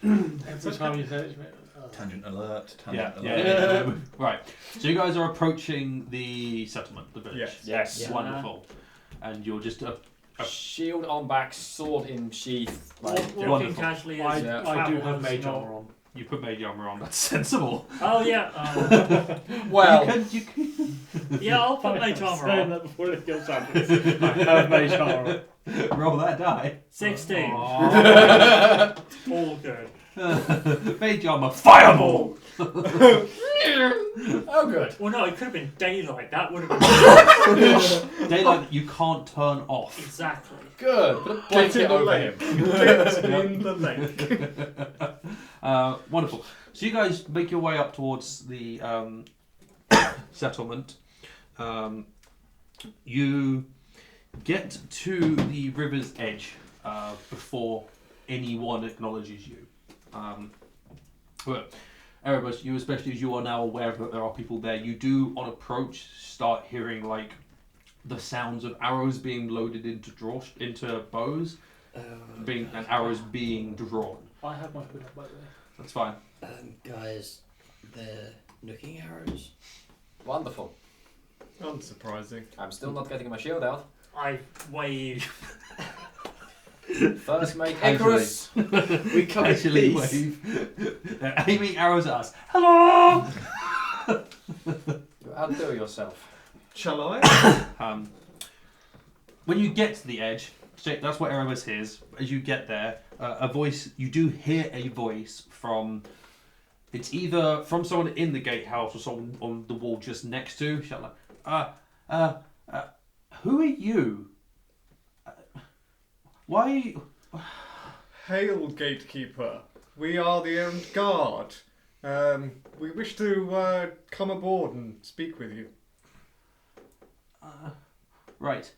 Every time you say it, Tangent alert. Yeah, Tangent yeah, alert. yeah. Right. So you guys are approaching the settlement, the village. Yes. Yes. Yeah. Wonderful. And you're just Shield on back, sword in sheath. Like, Walking wonderful. casually I, as Yeah. I do have travellers, mage not- armor on. you put mage armor on. That's sensible. Oh yeah, well, you can. yeah. I'll put mage armor Saying on. that before it kills happens. I have mage armor. Roll that die. 16. Aw. All good. Mage armor. Fireball. oh good. Well, no, it could have been daylight. That would have been Daylight that you can't turn off. exactly. Good. Put a Get blanket in the over lake. him. Get in the lake. Wonderful. So you guys make your way up towards the settlement. You get to the river's edge before anyone acknowledges you. But Erebus, you especially as you are now aware that there are people there, you do on approach start hearing like the sounds of arrows being loaded into bows, and arrows being drawn. I have my hood up by the way. That's fine. Guys, they're nooking arrows. Wonderful. Unsurprising. I'm still not getting my shield out. I wave. First mate Casually. Icarus. We come in Actually peace. wave. They're aiming arrows at us. Hello! You outdo yourself. Shall I? When you get to the edge, that's what Erebus hears. As you get there, you do hear a voice from. It's either from someone in the gatehouse or someone on the wall just next to. Who are you? Why? Are you... Hail, gatekeeper. We are the Errant Guard. We wish to come aboard and speak with you. Right.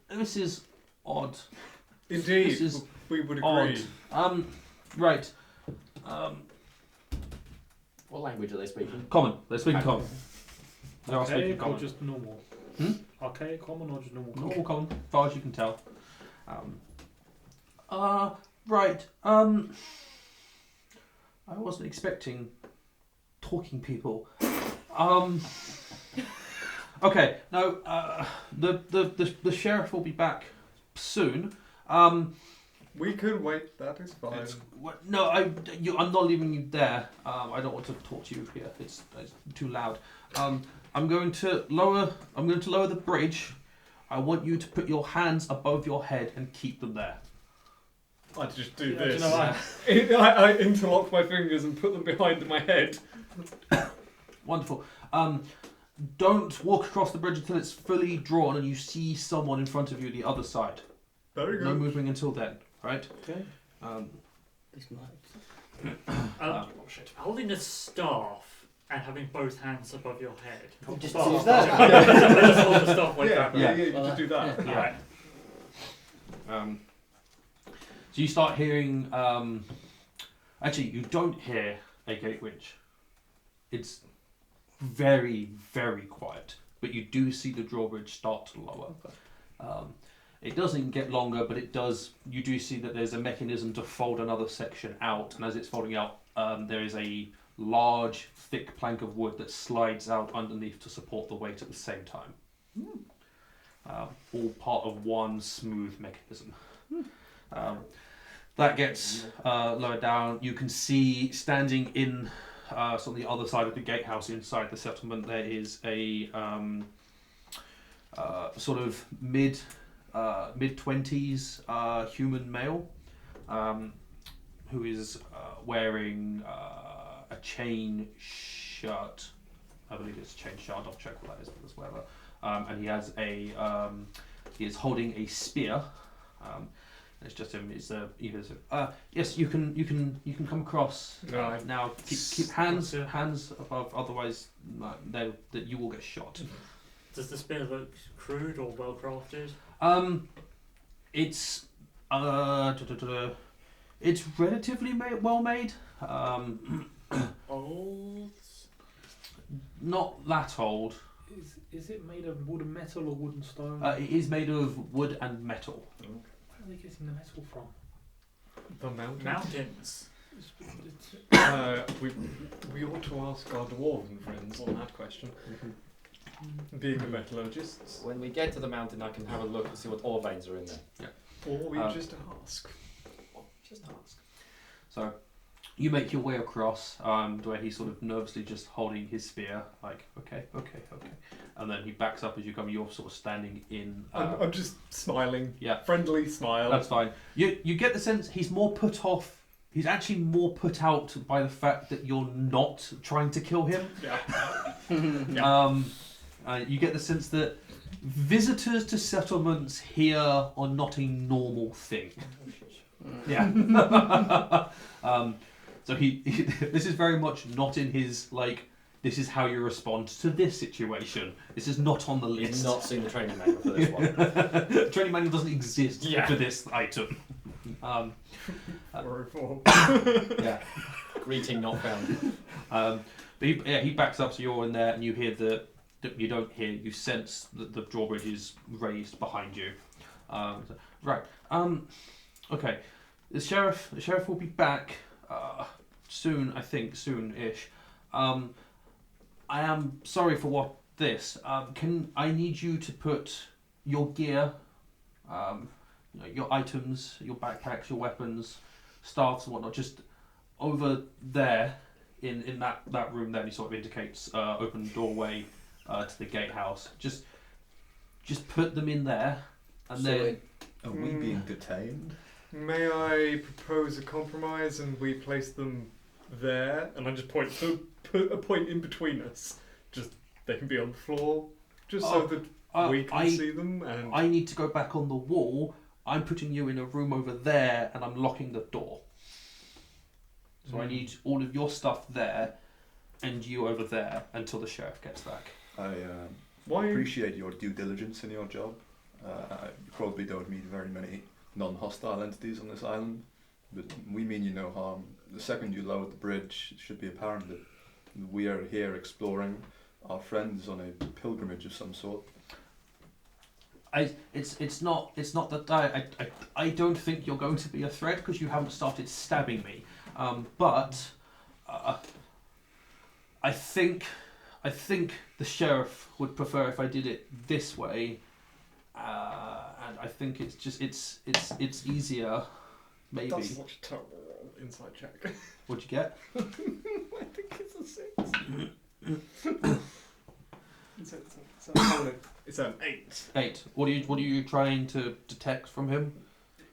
This is odd. Indeed, This is we would odd. agree. Right. What language are they speaking? Common. They're speaking common. They are speaking Archaic or common. just normal? Hmm? Archaic common or just normal? Normal common, as far as you can tell. Right. I wasn't expecting talking people. Okay. No. The sheriff will be back soon. We can wait, that is fine. No, I'm not leaving you there. I don't want to talk to you here. It's too loud. I'm going to lower the bridge. I want you to put your hands above your head and keep them there. I just do Yeah, this. do you know, I interlock my fingers and put them behind my head. Wonderful. Don't walk across the bridge until it's fully drawn and you see someone in front of you the other side. Very good. No moving until then, right? Okay. This might. Holding a staff, and having both hands above your head. Just Oh, use that. Just hold the stop when Yeah, grab it. you just do that. Yeah. So you start hearing. Actually, you don't hear a gate winch. It's very, very quiet. But you do see the drawbridge start to lower. It doesn't get longer, but it does. You do see that there's a mechanism to fold another section out, and as it's folding out, there is a large, thick plank of wood that slides out underneath to support the weight at the same time. All part of one smooth mechanism. That gets lowered down. You can see standing in sort of the other side of the gatehouse inside the settlement, there is a sort of mid-20s human male who is wearing a chain shirt. I believe it's a chain shirt. I'll check what that is, but it's whatever. And he has a he is holding a spear. It's just him. It's yes, you can come across Right. now. Keep hands above, otherwise that you will get shot. Does the spear look crude or well crafted? It's it's relatively well made. Old. Not that old. Is it made of wood and metal or wood and stone? It is made of wood and metal. Where are they getting the metal from? The mountain. Mountains. We ought to ask our dwarven friends on that question. Being the metallurgists. When we get to the mountain, I can have a look and see what ore veins are in there. Or we just ask. Just ask. So you make your way across, where he's sort of nervously just holding his spear, like okay, and then he backs up as you come. You're sort of standing in. I'm just smiling. Yeah. Friendly smile. That's fine. You get the sense he's more put off. He's actually more put out by the fact that you're not trying to kill him. Yeah. You get the sense that visitors to settlements here are not a normal thing. Yeah. So he this is very much not in his like. This is how you respond to this situation. This is not on the You've list. not seen the training manual for this one. The training manual doesn't exist Yeah. for this item. Yeah. Greeting not found. But he backs up, so you're in there, and you hear you sense that the drawbridge is raised behind you. Right. Okay. The sheriff will be back soon. I think soon-ish. I am sorry for what this. I need you to put your gear, your items, your backpacks, your weapons, staffs and whatnot, just over there in that room there. He sort of indicates open doorway to the gatehouse. Just put them in there, and then. Are we being detained? May I propose a compromise and we place them there? And I just put a point in between us. Just they can be on the floor, just so that we can see them. And I need to go back on the wall. I'm putting you in a room over there, and I'm locking the door. So I need all of your stuff there, and you over there until the sheriff gets back. I why? appreciate your due diligence in your job. You probably don't meet very many non-hostile entities on this island, but we mean you no harm. The second you lower the bridge, it should be apparent that we are here exploring. Our friend is on a pilgrimage of some sort. It's not that I don't think you're going to be a threat because you haven't started stabbing me, but I think the sheriff would prefer if I did it this way, and I think it's easier. Maybe. That's such a terrible inside check. What'd you get? I think it's a 6. It's an 8. 8. What are you trying to detect from him?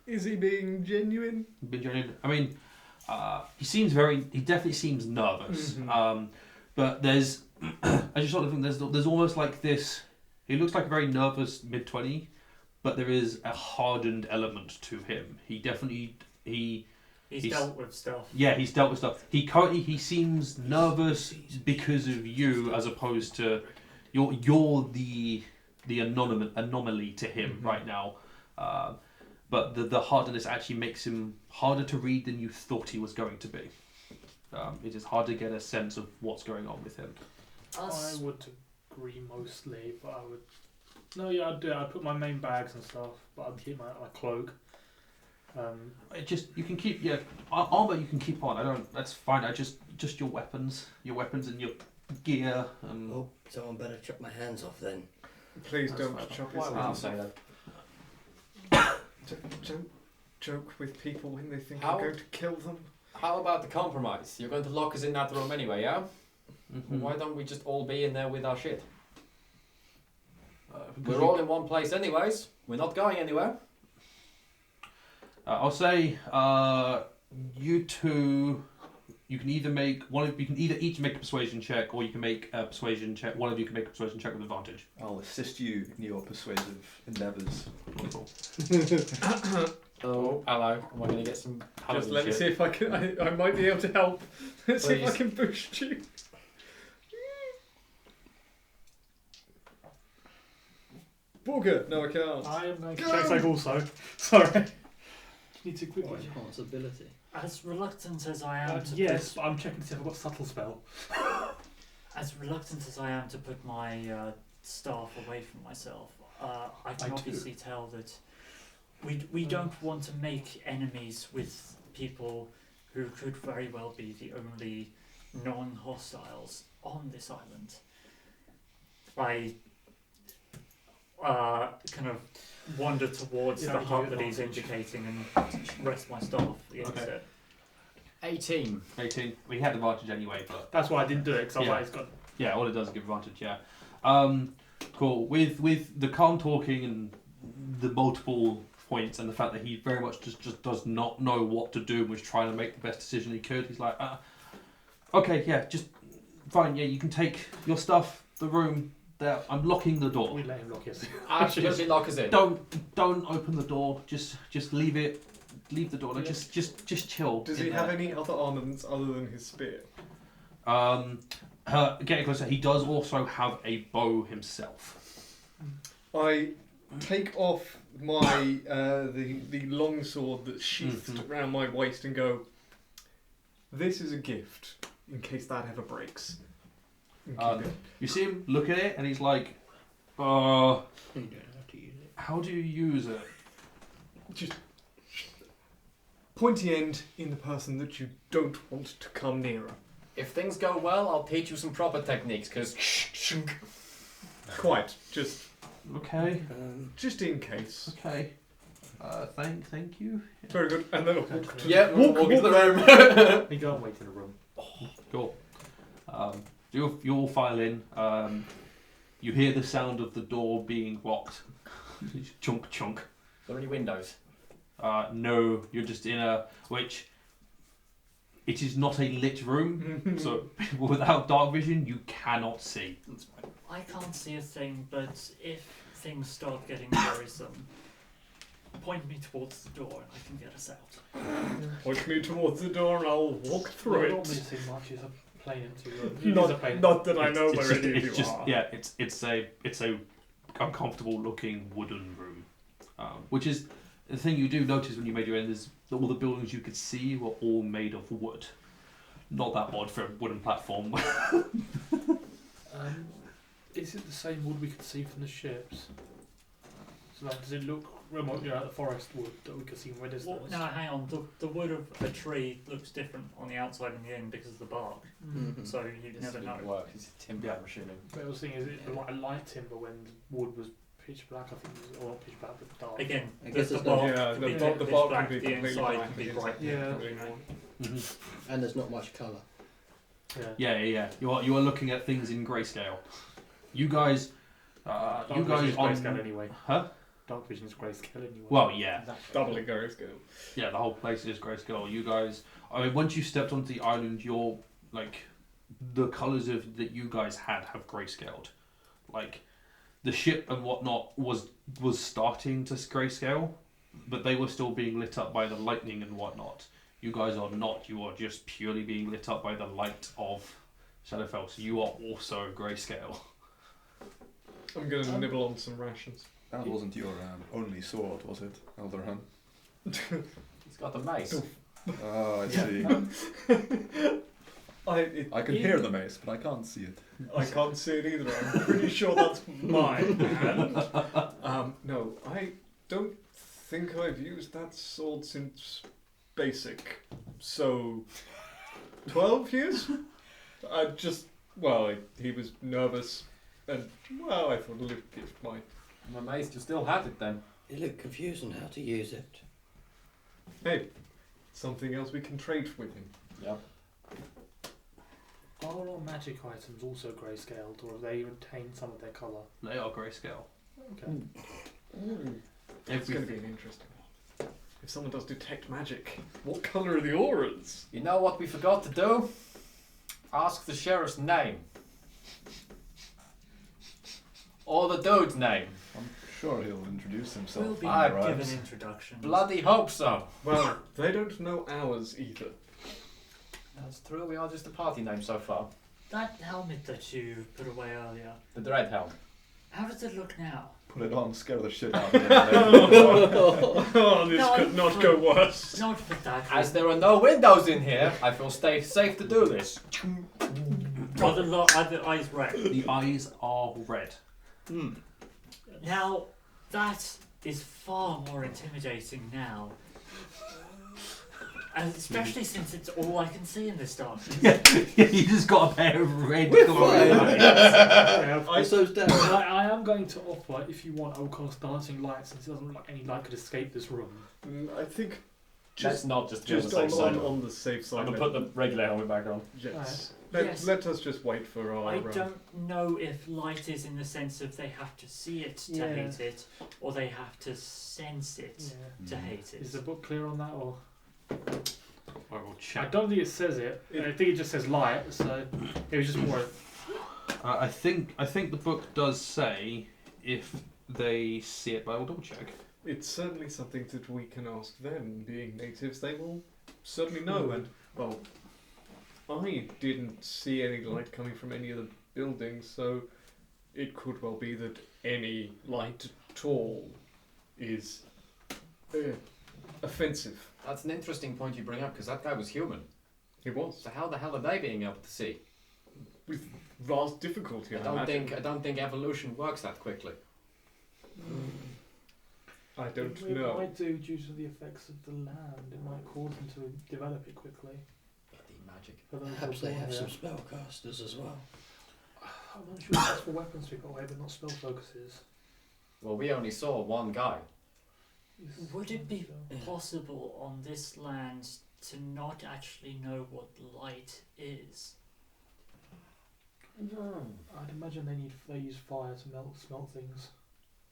Is he being genuine? I mean, he definitely seems nervous. Mm-hmm. But there's, I just sort of think there's almost like this. He looks like a very nervous mid-20, but there is a hardened element to him. He He's dealt with stuff. Yeah, he's dealt with stuff. He seems nervous because of you, as opposed to you're the anomaly to him right now. But the hardness actually makes him harder to read than you thought he was going to be. It is hard to get a sense of what's going on with him. I would agree mostly, but I would. No, yeah, I'd do it. I'd put my main bags and stuff, but I'd keep my cloak. You can keep armor. You can keep on. I don't. That's fine. I just your weapons and your gear. Oh, someone better chop my hands off then. Please That's don't fine. chop Why his would you hands say off. that? Don't joke with people when they think How- you're going to kill them. How about the compromise? You're going to lock us in that room anyway, yeah? Mhm. Why don't we just all be in there with our shit? Because We're all in one place anyways. We're not going anywhere. I'll say you two. You can either make one. You can either each make a persuasion check, or you can make a persuasion check. One of you can make a persuasion check with advantage. I'll assist you in your persuasive endeavours. Wonderful. Oh, hello. Am I going to get some Just paladin let me shit? see if I can. I might be able to help. Let's see if I Please. can boost you. Booger! No, I can't. I am going to Go! check also. Sorry. Need to quickly. Or responsibility. As reluctant as I am to Yes, but I'm checking to see if I've got subtle spell. as reluctant as I am to put my staff away from myself, I can I obviously tell that we don't want to make enemies with people who could very well be the only non-hostiles on this island. I kind of wander towards Yeah, the you hut get that he's advantage. indicating and rest my staff against Okay. it. 18. 18. We had advantage anyway, but That's why I didn't do it, because I was Yeah. like, it's got. yeah, all it does is give advantage. Yeah. Cool. With the calm talking and the multiple points, and the fact that he very much just does not know what to do and was trying to make the best decision he could. He's like, okay, yeah, just fine. Yeah, you can take your stuff, the room. There, I'm locking the door. We let him lock his. Absolutely lock us in. Don't open the door. Just leave it. Leave the door. Like, Yeah. just chill. Does in he have there. any other armaments other than his spear? Getting closer, he does also have a bow himself. I take off my the long sword that's sheathed Mhm. around my waist and go, this is a gift in case that ever breaks. And keep it. You see him look at it, and he's like, You don't have to use it. how do you use it? Just pointy end in the person that you don't want to come nearer. If things go well, I'll teach you some proper techniques, because... Quite. Just in case. Okay. Thank you. Very good. And then I'll walk to Yeah, we'll walk into the room. We go and wait in the room. Cool. You all file in. You hear the sound of the door being locked. Chunk, chunk. Are there any windows? No, you're just in which it is not a lit room, so people without dark vision you cannot see. I can't see a thing, but if things start getting worrisome, point me towards the door and I can get us out. Point me towards the door and I'll walk through Not it. missing much. It's a plain empty room. It is a plain. Not that I know It's where just- any of it's you just- are. Yeah, it's a uncomfortable looking wooden room, which is the thing you do notice when you made your end is that all the buildings you could see were all made of wood. Not that odd for a wooden platform. Is it the same wood we could see from the ships? So like, does it look remotely like the forest wood that we could see from a distance? Well, no, hang on. The wood of a tree looks different on the outside and the in because of the bark. Mhm. So you This never didn't know. work. It's timber, I'm assuming. But I was thinking, is it like a light timber when the wood was pitch black? I think it was, or not pitch black, but dark. Again, I the, guess the it's not- bark Yeah, can the be bark- dead the pitch bark black, can be the completely inside black can be and the bright. inside Yeah. completely white. Mhm. And there's not much colour. Yeah. You are looking at things in grayscale. You guys, Dark you guys vision's grayscale on anyway. huh? Dark vision's grayscale anyway. Well, yeah, Doubly grayscale. yeah. The whole place is grayscale. You guys, I mean, once you stepped onto the island, you're like the colours of that you guys have grayscaled. Like the ship and whatnot was starting to grayscale, but they were still being lit up by the lightning and whatnot. You guys are not. You are just purely being lit up by the light of Shadowfell. So you are also grayscale. I'm going to nibble on some rations. That wasn't your only sword, was it, Elderhun? He's got a mace. Oh, I see. I can hear the mace, but I can't see it. I can't see it either. I'm pretty sure that's mine. No, I don't think I've used that sword since basic. So, 12 years? He was nervous, and, well, I thought a little gift might. I'm amazed you still had it then. You look confused on how to use it. Hey, something else we can trade with him. Yep. Are all magic items also grayscaled, or have they retained some of their colour? They are grayscale. Okay. It's going to be an interesting one. If someone does detect magic, what colour are the auras? You know what we forgot to do? Ask the sheriff's name. Or the dude's name. I'm sure he'll introduce himself. We'll be when he I've given arrives. introductions. Bloody hope so. Well, they don't know ours either. That's true, we are just a party name so far. That helmet that you put away earlier, The Dread Helm. how does it look now? Put it on, scare the shit out of him. Oh, this No, could not go worse. Not for that. As there are no windows in here, I feel safe to do this. Are the eyes red? The eyes are red. Now, that is far more intimidating now. And especially since it's all I can see in this darkness. You just got a pair of red We're glowing fine. eyes. I so's down. I am going to offer, if you want, I will cast dancing light, since it doesn't look like any light could escape this room. I think Let's not just be on the just safe side. on the safe side. I'm gonna put the regular helmet back on. Yes. Yes. Let us just wait for our. I don't know if light is in the sense of they have to see it to Yeah. hate it, or they have to sense it Yeah. to hate it. Is the book clear on that, or? I will I check. don't think it says it. I think it just says light, so it was just more. I think the book does say if they see it, but I will double check. It's certainly something that we can ask them. Being natives, they will certainly know. And well, I didn't see any light coming from any of the buildings, so it could well be that any light at all is offensive. That's an interesting point you bring up, because that guy was human. It was So how the hell are they being able to see? with vast difficulty. I don't think evolution works that quickly. I don't It know. might do due to the effects of the land. It might cause them to develop it quickly. Bloody magic. For those Perhaps who are they have born some here. spellcasters as well. I'm not sure if that's for weapons to be put away, but not spell focuses. Well, we only saw one guy. Would it be Yeah. possible on this land to not actually know what light is? I'd imagine they use fire to smelt things,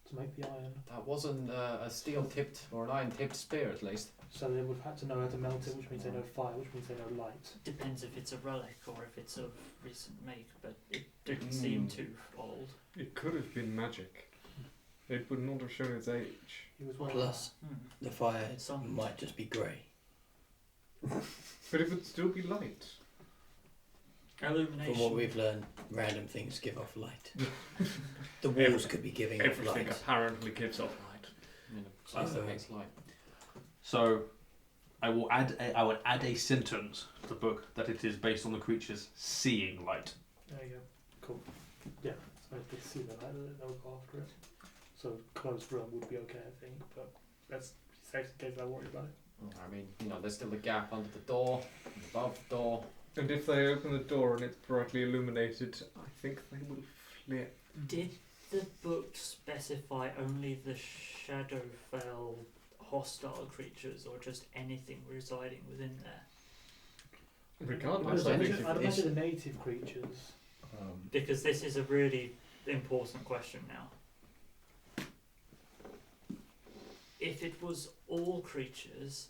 to make the iron. That wasn't a steel-tipped or an iron-tipped spear, at least. So they would have had to know how to melt it, which means they know fire, which means they know light. Depends if it's a relic or if it's of recent make, but it didn't seem too old. It could have been magic. It would not have shown its age. It was one Plus, Hmm. the fire Some- might just be grey. But it would still be light. Illumination. From what we've learned, random things give off light. The walls could be giving off Everything light. apparently gives off light. You know, place that makes light. So I will add a sentence to the book that it is based on the creatures seeing light. There you go. Cool. Yeah, so if they see the light, they'll go after it. So closed room would be okay, I think, but that's safe in case I worry about it. I mean, you know, there's still a gap under the door, above the door. And if they open the door and it's brightly illuminated, I think they will flip. Did the book specify only the Shadowfell hostile creatures or just anything residing within there? Regardless, I'd I think imagine, if I'd it's- imagine the native creatures. Because this is a really important question now. If it was all creatures,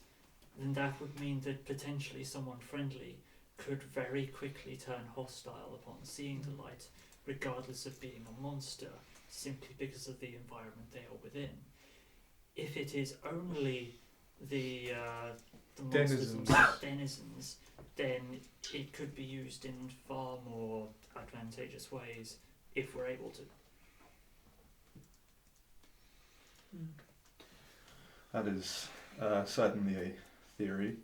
then that would mean that potentially someone friendly could very quickly turn hostile upon seeing the light, regardless of being a monster, simply because of the environment they are within. If it is only the monsters Denizens. and denizens, then it could be used in far more advantageous ways if we're able to. That is certainly a theory.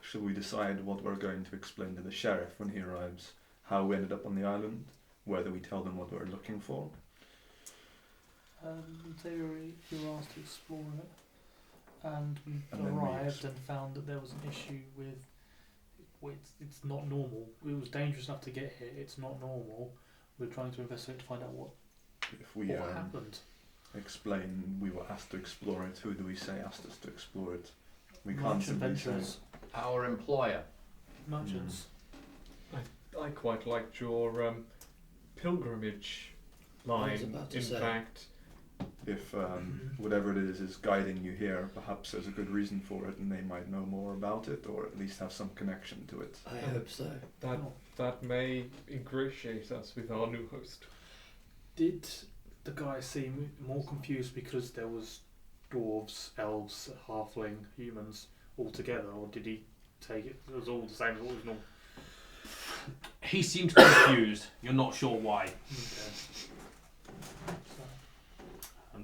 Shall we decide what we're going to explain to the sheriff when he arrives? How we ended up on the island? Whether we tell them what we're looking for? They were asked to explore it, and we And then we arrived and found that there was an issue with. It's not normal. It was dangerous enough to get here. It's not normal. We're trying to investigate to find out what If we happened. explain we were asked to explore it, who do we say asked us to explore it? We can't Merchant simply say. ventures, Our employer. merchants. I quite liked your pilgrimage line. about to In say. fact, If whatever it is guiding you here, perhaps there's a good reason for it and they might know more about it or at least have some connection to it. I hope so. that may ingratiate us with our new host. Did the guy seem more confused because there was dwarves, elves, halfling, humans all together, or did he take it as all the same as what was normal? He seemed confused. You're not sure why. Okay.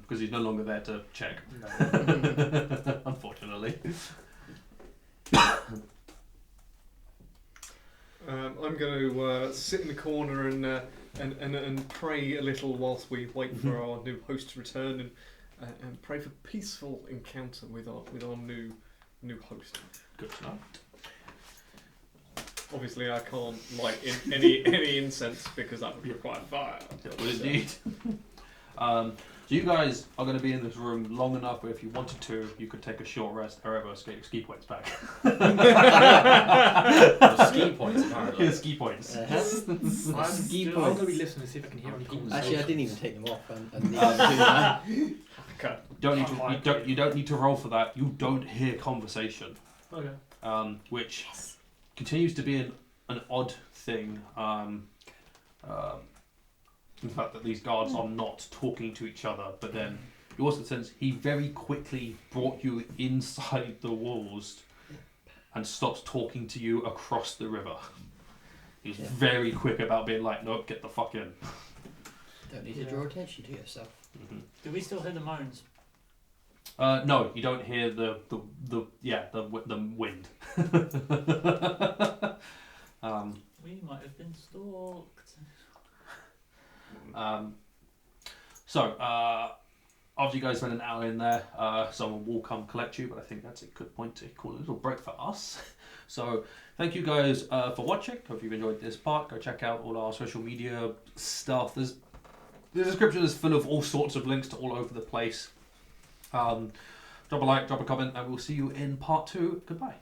Because he's no longer there to check. No. Unfortunately. I'm going to sit in the corner and pray a little whilst we wait for our new host to return, and pray for peaceful encounter with our new host. Good to know. Obviously, I can't light any incense because that would require fire. It would indeed. So you guys are going to be in this room long enough where if you wanted to, you could take a short rest. Erebus, get your ski points back. Ski points, apparently. Your ski points. Ski I'm points. going to be listening to see if I can hear any conversation. Actually, I didn't even take them off. And neither do Okay. You don't need to roll for that. You don't hear conversation, Okay. which continues to be an odd thing. The fact that these guards are not talking to each other, but then you also sense he very quickly brought you inside the walls and stopped talking to you across the river. He's very quick about being like, nope, get the fuck in. Don't need to draw attention to yourself. Mm-hmm. Do we still hear the moans? No, you don't hear the wind. We might have been stalked. After you guys spend an hour in there, someone will come collect you, but I think that's a good point to call a little break for us. So thank you guys for watching. Hope you've enjoyed this part. Go check out all our social media stuff. The description is full of all sorts of links to all over the place. Drop a like, drop a comment, and we'll see you in part 2. Goodbye.